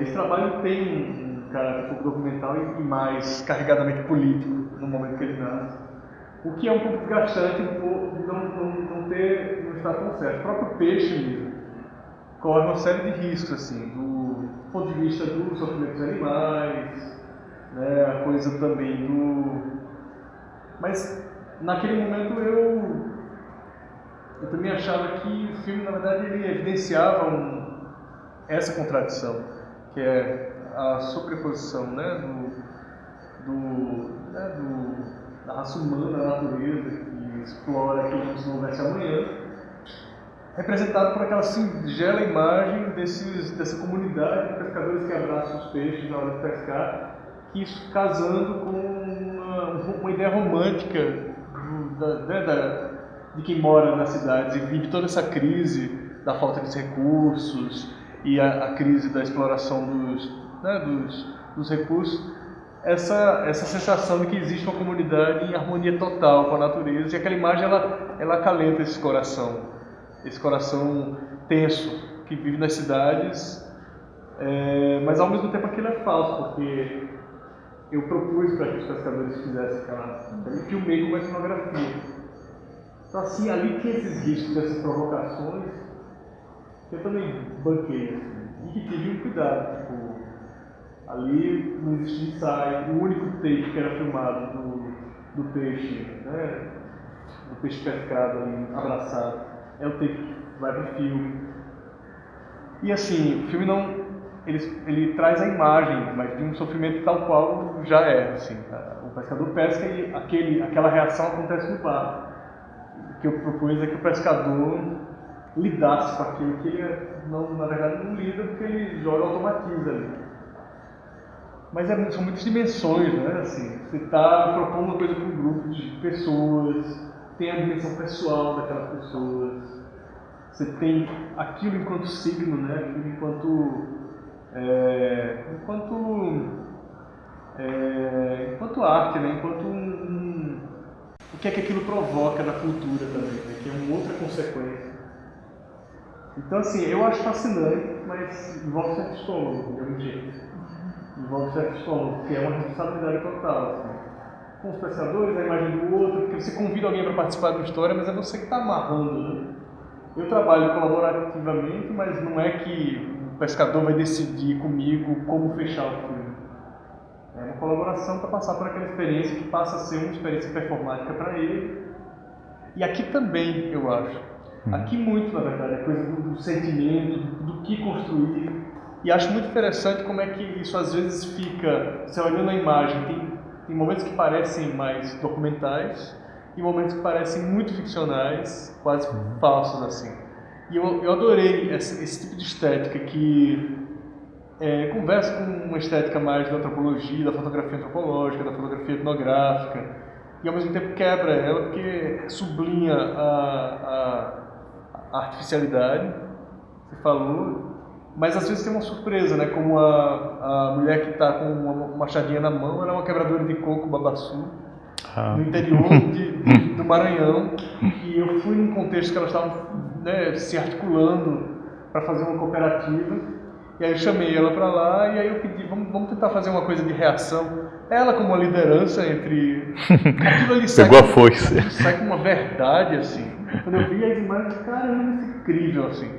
Esse trabalho tem um caráter um pouco documental e mais carregadamente político no momento que ele nasce. O que é um pouco desgastante não estar tão certo. O próprio peixe mesmo corre uma série de riscos, assim, do ponto de vista do sofrimento dos animais, né, a coisa também do... Mas naquele momento eu também achava que o filme, na verdade, ele evidenciava essa contradição, que é a sobreposição, né, da raça humana, da natureza, que explora aquilo que não vai ser amanhã, representado por aquela singela imagem dessa comunidade de pescadores que abraçam os peixes na hora de pescar, que isso casando com uma ideia romântica de quem mora nas cidades e vive toda essa crise da falta de recursos e a crise da exploração dos recursos. Essa sensação de que existe uma comunidade em harmonia total com a natureza, e aquela imagem ela acalenta esse coração tenso que vive nas cidades, mas ao mesmo tempo aquilo é falso, porque eu propus para que os pescadores fizessem eu filmei como etnografia. Então, assim, ali tinha esses riscos, essas provocações, que eu também banquei, assim, e que tive um cuidado, tipo, ali não existia ensaio, o único take que era filmado do peixe, né, do peixe pescado ali, abraçado, é o take que vai para o filme. E assim, o filme ele traz a imagem, mas de um sofrimento tal qual já é, assim, o pescador pesca e aquela reação acontece no barco. O que eu propus é que o pescador lidasse com aquilo que ele, na verdade, não lida, porque ele joga, automatiza ali. Mas são muitas dimensões, né? Assim, você está propondo uma coisa para um grupo de pessoas, tem a dimensão pessoal daquelas pessoas, você tem aquilo enquanto signo, né? Aquilo enquanto arte, né? Enquanto o que é que aquilo provoca na cultura também, né? Que é uma outra consequência. Então, assim, eu acho fascinante, mas envolve certo estômago, de algum jeito. Envolve certo estômago, que é uma responsabilidade total, assim. Com os pescadores, a imagem do outro, porque você convida alguém para participar de uma história, mas é você que está amarrando, né? Eu trabalho colaborativamente, mas não é que o pescador vai decidir comigo como fechar o filme. É uma colaboração para passar por aquela experiência que passa a ser uma experiência performática para ele. E aqui também, eu acho. Aqui muito, na verdade, a coisa do sentimento, do que construir. E acho muito interessante como é que isso às vezes fica, você olhando a imagem, tem momentos que parecem mais documentais e momentos que parecem muito ficcionais, quase falsos assim. E eu adorei esse tipo de estética que conversa com uma estética mais da antropologia, da fotografia antropológica, da fotografia etnográfica, e ao mesmo tempo quebra ela porque sublinha artificialidade, você falou, mas às vezes tem uma surpresa, né? Como a mulher que está com uma machadinha na mão, ela é uma quebradora de coco babaçu, no interior do Maranhão, e eu fui num contexto que elas estavam, né, se articulando para fazer uma cooperativa, e aí eu chamei ela para lá, e aí eu pedi, vamos tentar fazer uma coisa de reação. Ela como uma liderança entre... Aquilo ali pegou a foice. Sai com uma verdade, assim. Quando eu vi as imagens, caramba, isso é incrível, assim.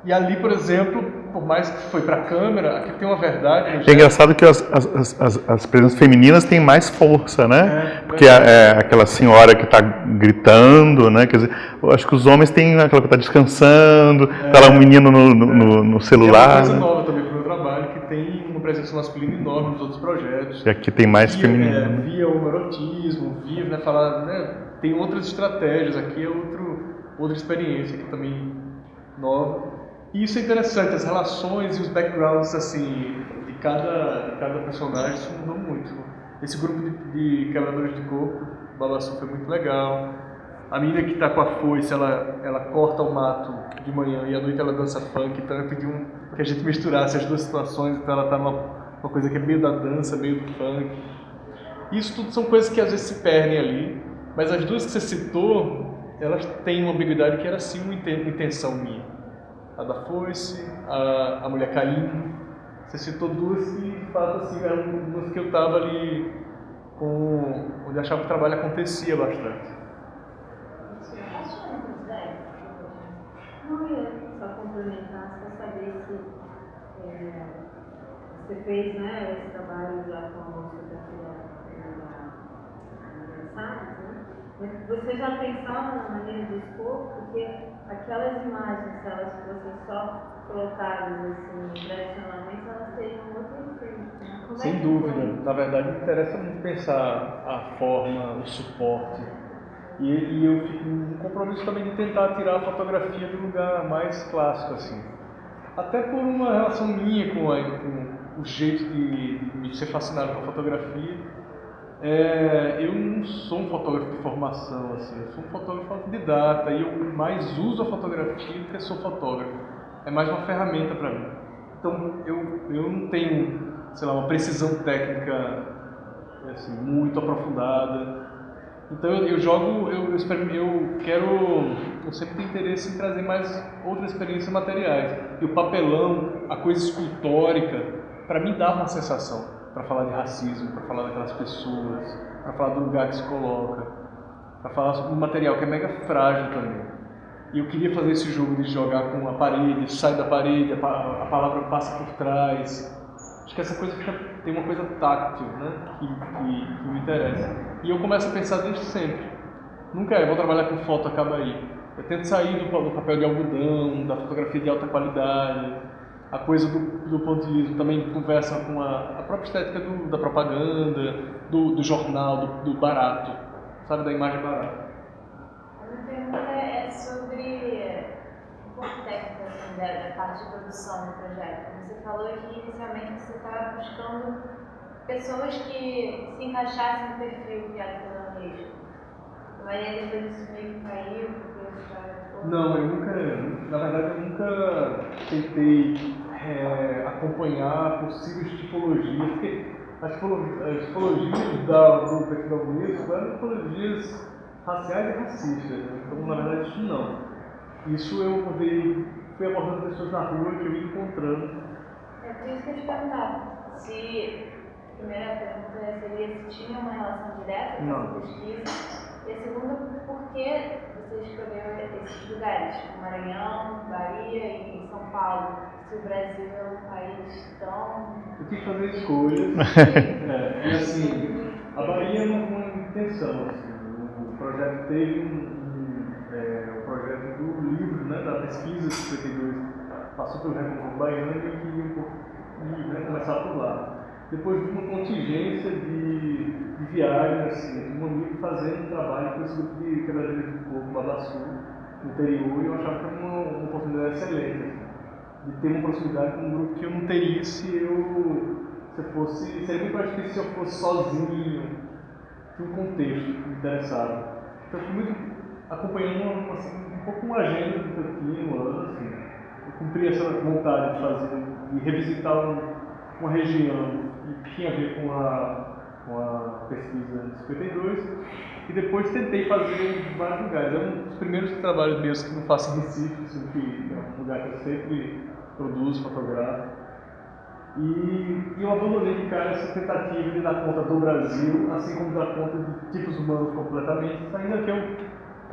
E ali, por exemplo, por mais que foi para a câmera, aqui tem uma verdade. É engraçado que as presenças femininas têm mais força, né? Porque aquela senhora que está gritando, né? Quer dizer, eu acho que os homens têm aquela que está descansando, está lá um menino no celular. É uma coisa nova também para o meu trabalho, que tem uma presença masculina enorme nos outros projetos. E aqui tem mais feminino. Via homoerotismo, via, né, falar, né, tem outras estratégias, aqui é outra experiência que também nova. E isso é interessante, as relações e os backgrounds assim, de cada personagem isso mudou muito. Esse grupo de quebradores de coco, o Babaçu, foi muito legal. A menina que está com a foice, ela corta o mato de manhã e à noite ela dança funk, então eu pedi que a gente misturasse as duas situações, então ela está numa coisa que é meio da dança, meio do funk. Isso tudo são coisas que às vezes se perdem ali, mas as duas que você citou, elas têm uma ambiguidade que era sim uma intenção minha. A da foice, a mulher caindo. Você citou duas que, de fato, assim, eram duas que eu estava ali onde eu achava que o trabalho acontecia bastante. Não ia só complementar, só saber se você fez, né, esse trabalho já com a aniversário, né? Você já pensava na maneira de expor? Porque aquelas imagens, se elas fossem só colocadas assim, tradicionalmente, elas teriam outro efeito. Sem dúvida. Na verdade, me interessa muito pensar a forma, o suporte. E eu fico um compromisso também de tentar tirar a fotografia do lugar mais clássico, assim. Até por uma relação minha com o jeito de me ser fascinado com a fotografia. Eu não sou um fotógrafo de formação, assim, eu sou um fotógrafo autodidata e eu mais uso a fotografia do que sou fotógrafo. É mais uma ferramenta para mim. Então, eu não tenho, sei lá, uma precisão técnica assim, muito aprofundada. Então, eu sempre tenho interesse em trazer mais outras experiências materiais. E o papelão, a coisa escultórica, para mim dava uma sensação. Para falar de racismo, para falar daquelas pessoas, para falar do lugar que se coloca, para falar sobre um material que é mega frágil também. E eu queria fazer esse jogo de jogar com a parede, sai da parede, a palavra passa por trás. Acho que essa coisa tem uma coisa táctil, né, que me interessa. E eu começo a pensar desde sempre. Nunca eu vou trabalhar com foto, acaba aí. Eu tento sair do papel de algodão, da fotografia de alta qualidade. A coisa do pontilhismo também conversa com a própria estética da propaganda, do jornal, do barato, sabe, da imagem barata. A minha pergunta é sobre um pouco técnico assim, da parte de produção do projeto. Você falou que inicialmente você estava buscando pessoas que se encaixassem no perfil criado pela Unesco. Mas aí depois isso meio que caiu, porque a história toda... Não, na verdade eu nunca tentei acompanhar possíveis tipologias, porque as tipologias do perfil da Unesco eram tipologias raciais e racistas, né? Então na verdade isso não. Isso eu fui abordando pessoas na rua que eu ia encontrando. É por isso que eu te perguntava, se a primeira pergunta seria se tinha uma relação direta com essa pesquisa, e a segunda, por que você escolheu esses lugares, tipo Maranhão, Bahia e São Paulo, se o Brasil é um país tão... Eu tive que fazer escolhas, e assim, a Bahia é uma intenção, assim, o projeto teve o projeto do livro, né, da pesquisa de 52, passou pelo Recôncavo Baiano e eu queria começar por lá. Depois de uma contingência de viagens, assim, um amigo fazendo um trabalho com esse grupo de quebradeiras de coco, Babaçu, no interior, e eu achava que era uma oportunidade excelente, assim, de ter uma proximidade com um grupo que eu não teria seria muito mais difícil se eu fosse sozinho, de um contexto que me interessava. Então eu fui muito acompanhando um pouco uma agenda que eu tinha no ano, assim. Eu cumpri essa vontade de fazer, de revisitar uma região que tinha a ver com a pesquisa de 52, e depois tentei fazer em vários lugares. É um dos primeiros trabalhos meus que não faço em Recife, assim, que é um lugar que eu sempre produzo, fotografo. E eu abandonei de cara essa tentativa de dar conta do Brasil, assim como dar conta de tipos humanos completamente, ainda que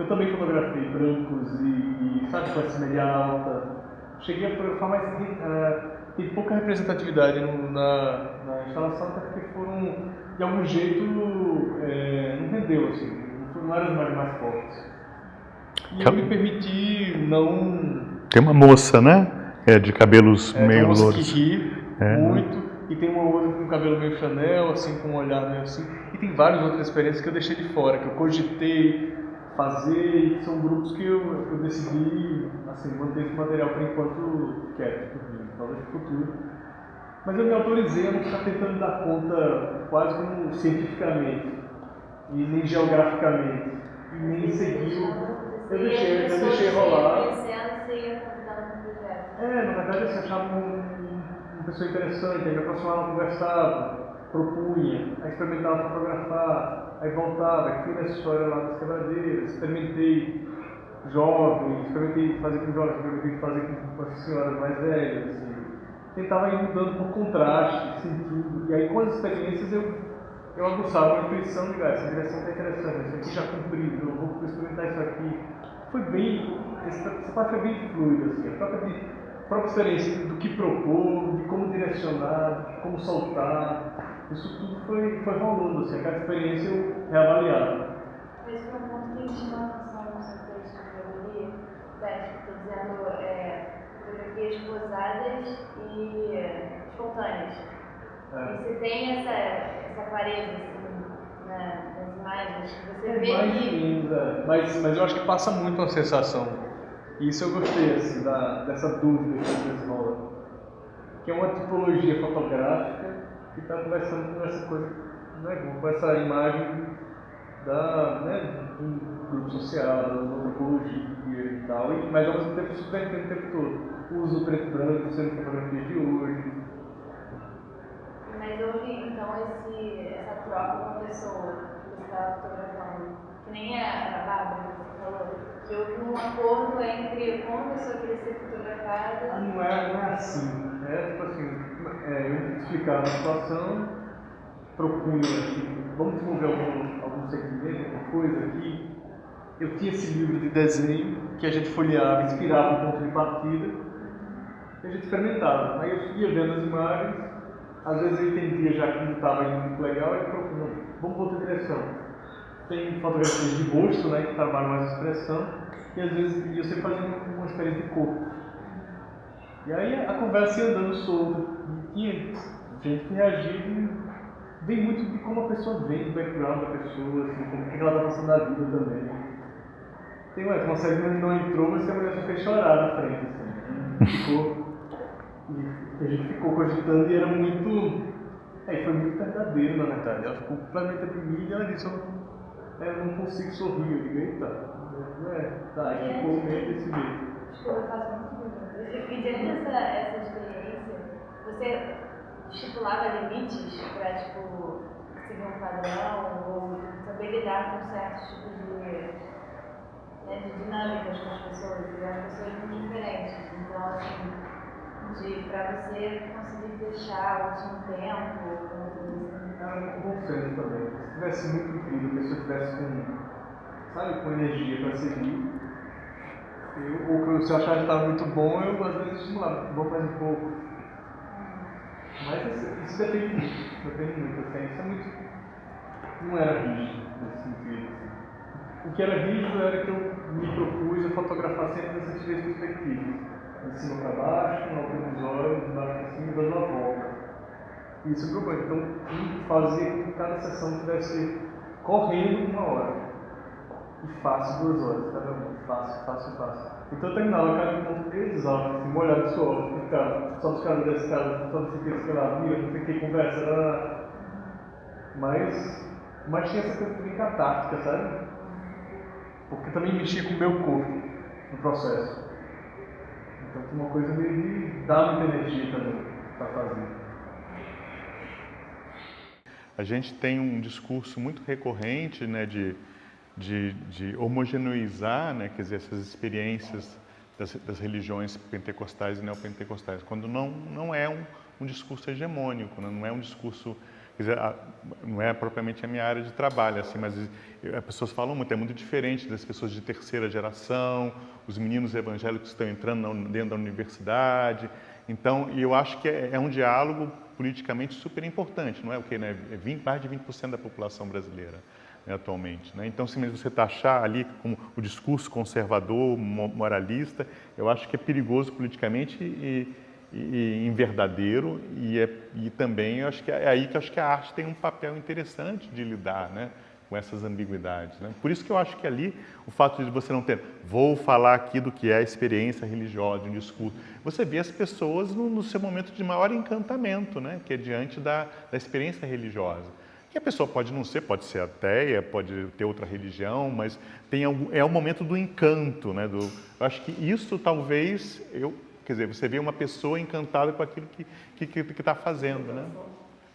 eu também fotografei brancos e sabe, com essa média alta. Cheguei a fotografar, mas tem pouca representatividade na instalação, até porque foram, de algum jeito, não rendeu, assim, não eram as imagens mais fortes. E eu me permiti não... Tem uma moça, né? De cabelos meio louros. Tem uma moça que ri muito, e tem uma outra com cabelo meio Chanel, assim, com um olhar meio assim. E tem várias outras experiências que eu deixei de fora, que eu cogitei fazer, e são grupos que eu decidi, assim, manter esse material por enquanto quieto, talvez no futuro. Mas eu me autorizei a não ficar tentando dar conta quase como cientificamente, e nem geograficamente, e nem seguir. Eu deixei rolar. Na verdade, assim, achava uma pessoa interessante, aí me aproximava, conversava, propunha, aí experimentava fotografar, aí voltava, aí fui nessa história lá das quebradeiras, experimentei jovens, experimentei fazer com jovens, experimentei fazer com as senhoras mais velhas, assim. Tentava ir mudando por contraste, sentido, e aí com as experiências eu aguçava a intuição de essa direção está interessante, isso aqui já cumpri, eu vou experimentar isso aqui. Foi bem, essa parte foi bem fluida, assim, a própria experiência do que propor, de como direcionar, de como soltar, isso tudo foi rolando, assim, aquela experiência eu reavaliava. Esse foi um ponto que me chamou a atenção no seu texto que eu li, estou dizendo fotografias posadas e espontâneas. E você tem essa clareza assim, nas imagens, você vê que... Mas eu acho que passa muito uma sensação. E isso eu gostei, assim, dessa dúvida que às vezes rola. Que é uma tipologia fotográfica que está conversando com essa coisa, né, com essa imagem de um grupo social, da antropologia e tal, mas ao mesmo tempo subvertendo o tempo todo. O uso preto e branco sendo fotografias de hoje. Mas houve então essa troca com a pessoa que você estava fotografando, que nem a Bárbara que você falou, que houve um acordo entre como a pessoa queria ser fotografada. Não é assim. Tipo assim, eu explicava a situação, propunha assim, vamos desenvolver algum segmento, alguma coisa aqui. Eu tinha esse livro de desenho que a gente folheava, inspirava um ponto de partida, e a gente experimentava. Aí eu ia vendo as imagens, às vezes eu entendia já que não estava indo muito legal, e propunha, vamos para outra direção. Tem fotografias de rosto, né, que trabalham mais a expressão, e às vezes eu sempre fazia uma experiência de corpo. E aí a conversa ia andando solta, e tinha gente que reagia e vem muito de como a pessoa vem, do background da pessoa, assim, como que ela está passando na vida também. Tem uma série que não entrou, mas que a mulher só fez chorar na frente, assim. E a gente ficou cogitando e era muito... foi muito verdadeiro, na verdade. Ela ficou completamente deprimida e ela disse, eu não consigo sorrir. Eu digo, eita, aí ficou meio desse jeito. Desculpa, eu faço muito perguntas. E diante dessa experiência, você estipulava limites para, seguir um padrão ou saber lidar com certos tipos de dinâmicas com as pessoas, porque as pessoas são diferentes. Então, assim, para você conseguir fechar o último tempo, Era um bom senso também. Se tivesse muito incrível, a pessoa tivesse com energia para seguir, ou se eu achava que estava muito bom, eu às vezes estimulava, vou mais um pouco. Mas isso depende muito, assim, isso é muito... não era rígido nesse sentido. Assim. O que era rígido era que eu me propus a fotografar sempre nessas três perspectivas. De cima para baixo, no alto dos olhos, de baixo para cima e dando uma volta. Isso é problema. Então, fazia com que cada sessão tivesse correndo uma hora. E fácil 2 horas, cada um. Fácil. Então eu terminava cada ponto exausto, assim, molhado de suor, ficava só buscando desse cara, só não sei o que, sei lá, vira, não sei o que, conversa, mas tinha essa coisa bem catártica, sabe? porque também mexia com o meu corpo no processo. Então foi uma coisa meio de dar muita energia também para fazer. A gente tem um discurso muito recorrente, né, de homogeneizar, né, quer dizer, essas experiências das religiões pentecostais e neopentecostais, quando não é um discurso hegemônico, né, não é um discurso, quer dizer, não é propriamente a minha área de trabalho, assim, mas as pessoas falam muito, é muito diferente das pessoas de terceira geração, os meninos evangélicos que estão entrando dentro da universidade. Então, eu acho que é um diálogo politicamente super importante, não é o que, né? Mais de 20% da população brasileira, né, atualmente, né? Então, se você taxar ali como o discurso conservador, moralista, eu acho que é perigoso politicamente e inverdadeiro, e também eu acho que é aí que eu acho que a arte tem um papel interessante de lidar, né, com essas ambiguidades, né? Por isso que eu acho que ali o fato de você não ter, vou falar aqui do que é a experiência religiosa, um discurso, você vê as pessoas no seu momento de maior encantamento, né, que é diante da experiência religiosa. Que a pessoa pode não ser, pode ser ateia, pode ter outra religião, mas é o momento do encanto, né? Eu acho que isso talvez, quer dizer, você vê uma pessoa encantada com aquilo que está fazendo, né?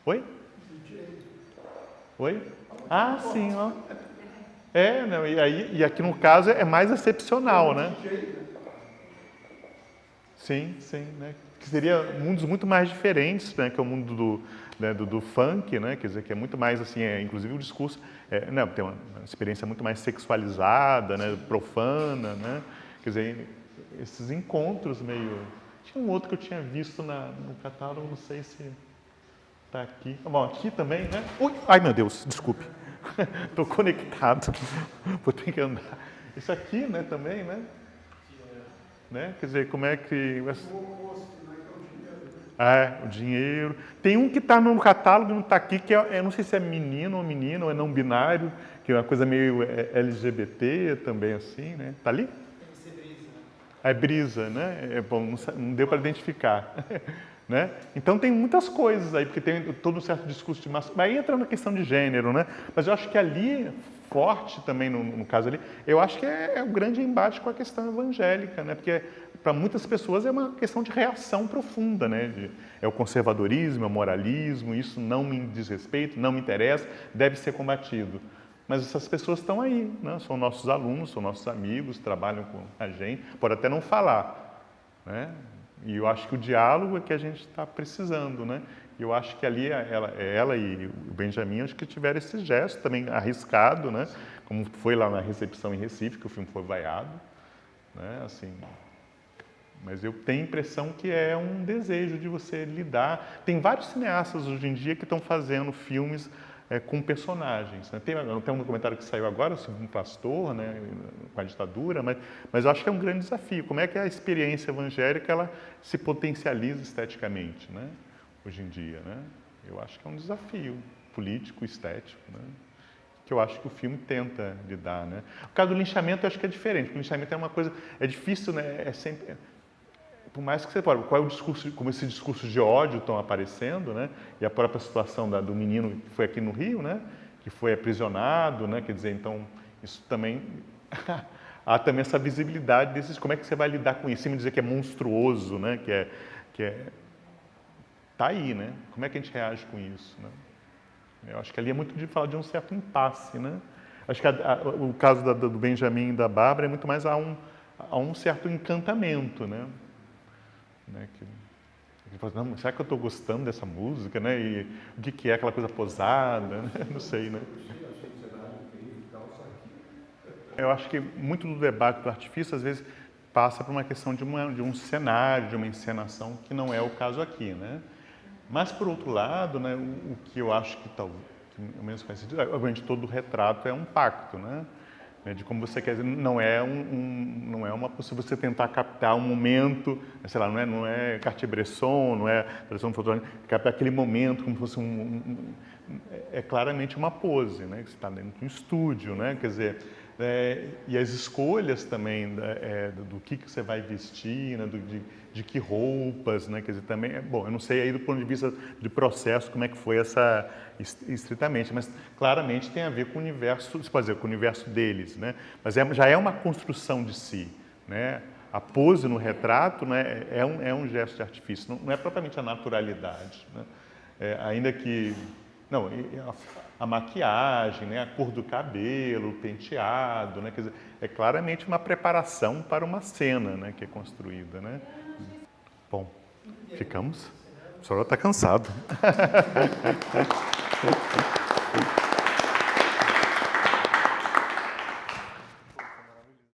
Oi? Oi? Ah, sim, ó. Não, e aqui no caso é mais excepcional, né? Sim, né? Que seria mundos muito mais diferentes, né? Que é o mundo do funk, né? Quer dizer, que é muito mais assim, inclusive o discurso tem uma experiência muito mais sexualizada, né? Profana, né? Quer dizer, esses encontros meio... Tinha um outro que eu tinha visto no catálogo, não sei se está aqui. Bom, aqui também, né? Ui, ai meu Deus, desculpe. Estou conectado. Vou ter que andar. Isso aqui, né, também, né? Quer dizer, como é que... o dinheiro. Tem um que está no catálogo e não está aqui, que eu não sei se é menino ou menina, ou é não binário, que é uma coisa meio LGBT também, assim, né? Está ali? É brisa, né? Bom, não deu para identificar. Né? Então tem muitas coisas aí, porque tem todo um certo discurso de massa. Aí entra na questão de gênero, né? Mas eu acho que ali, forte também no caso ali, eu acho que é o grande embate com a questão evangélica, né? Porque para muitas pessoas é uma questão de reação profunda, né? É o conservadorismo, é o moralismo, isso não me diz respeito, não me interessa, deve ser combatido. Mas essas pessoas estão aí, né? São nossos alunos, são nossos amigos, trabalham com a gente, pode até não falar, né? E eu acho que o diálogo é que a gente está precisando, né? E eu acho que ali ela e o Benjamin, acho que tiveram esse gesto também arriscado, né? Como foi lá na recepção em Recife, que o filme foi vaiado, né? Assim, mas eu tenho a impressão que é um desejo de você lidar. Tem vários cineastas hoje em dia que estão fazendo filmes com personagens, né? Tem um documentário que saiu agora sobre um pastor, né, com a ditadura, mas eu acho que é um grande desafio. Como é que a experiência evangélica ela se potencializa esteticamente, né, hoje em dia, né? Eu acho que é um desafio político, estético, né, que eu acho que o filme tenta lidar, né? O caso do linchamento eu acho que é diferente, porque o linchamento é uma coisa, é difícil, né? É sempre... Por mais que você pode, qual é o discurso, como esses discursos de ódio estão aparecendo, né? E a própria situação do menino que foi aqui no Rio, né? Que foi aprisionado, né? Quer dizer, então isso também há também essa visibilidade desses. Como é que você vai lidar com isso? Sem me dizer que é monstruoso, né? Tá aí, né? Como é que a gente reage com isso, né? Eu acho que ali é muito de falar de um certo impasse, né? Acho que o caso do Benjamin e da Bárbara é muito mais a um certo encantamento, né? Que fala, não, será que eu estou gostando dessa música, né? E o que é aquela coisa posada, né? Não sei, né? Eu acho que muito do debate do artifício, às vezes, passa por uma questão de um cenário, de uma encenação, que não é o caso aqui, né? Mas, por outro lado, né, o que eu acho que talvez, ao menos faz sentido, obviamente todo o retrato é um pacto, né? De como você quer dizer, não é uma possível você tentar captar um momento, sei lá, não é Cartier-Bresson, não é tradição fotográfica, captar aquele momento como se fosse é claramente uma pose, né? Que você está dentro de um estúdio, né? Quer dizer, E as escolhas também do que você vai vestir, né, de que roupas, né, quer dizer, também, bom, eu não sei aí do ponto de vista de processo como é que foi essa estritamente, mas claramente tem a ver com o universo, se pode dizer, com o universo deles, né, mas já é uma construção de si, né, a pose no retrato, né, é um gesto de artifício, não é propriamente a naturalidade, né, ainda que, não, a maquiagem, né, a cor do cabelo, o penteado, né, quer dizer, é claramente uma preparação para uma cena, né, que é construída, né. Bom, ficamos. O senhor está cansado.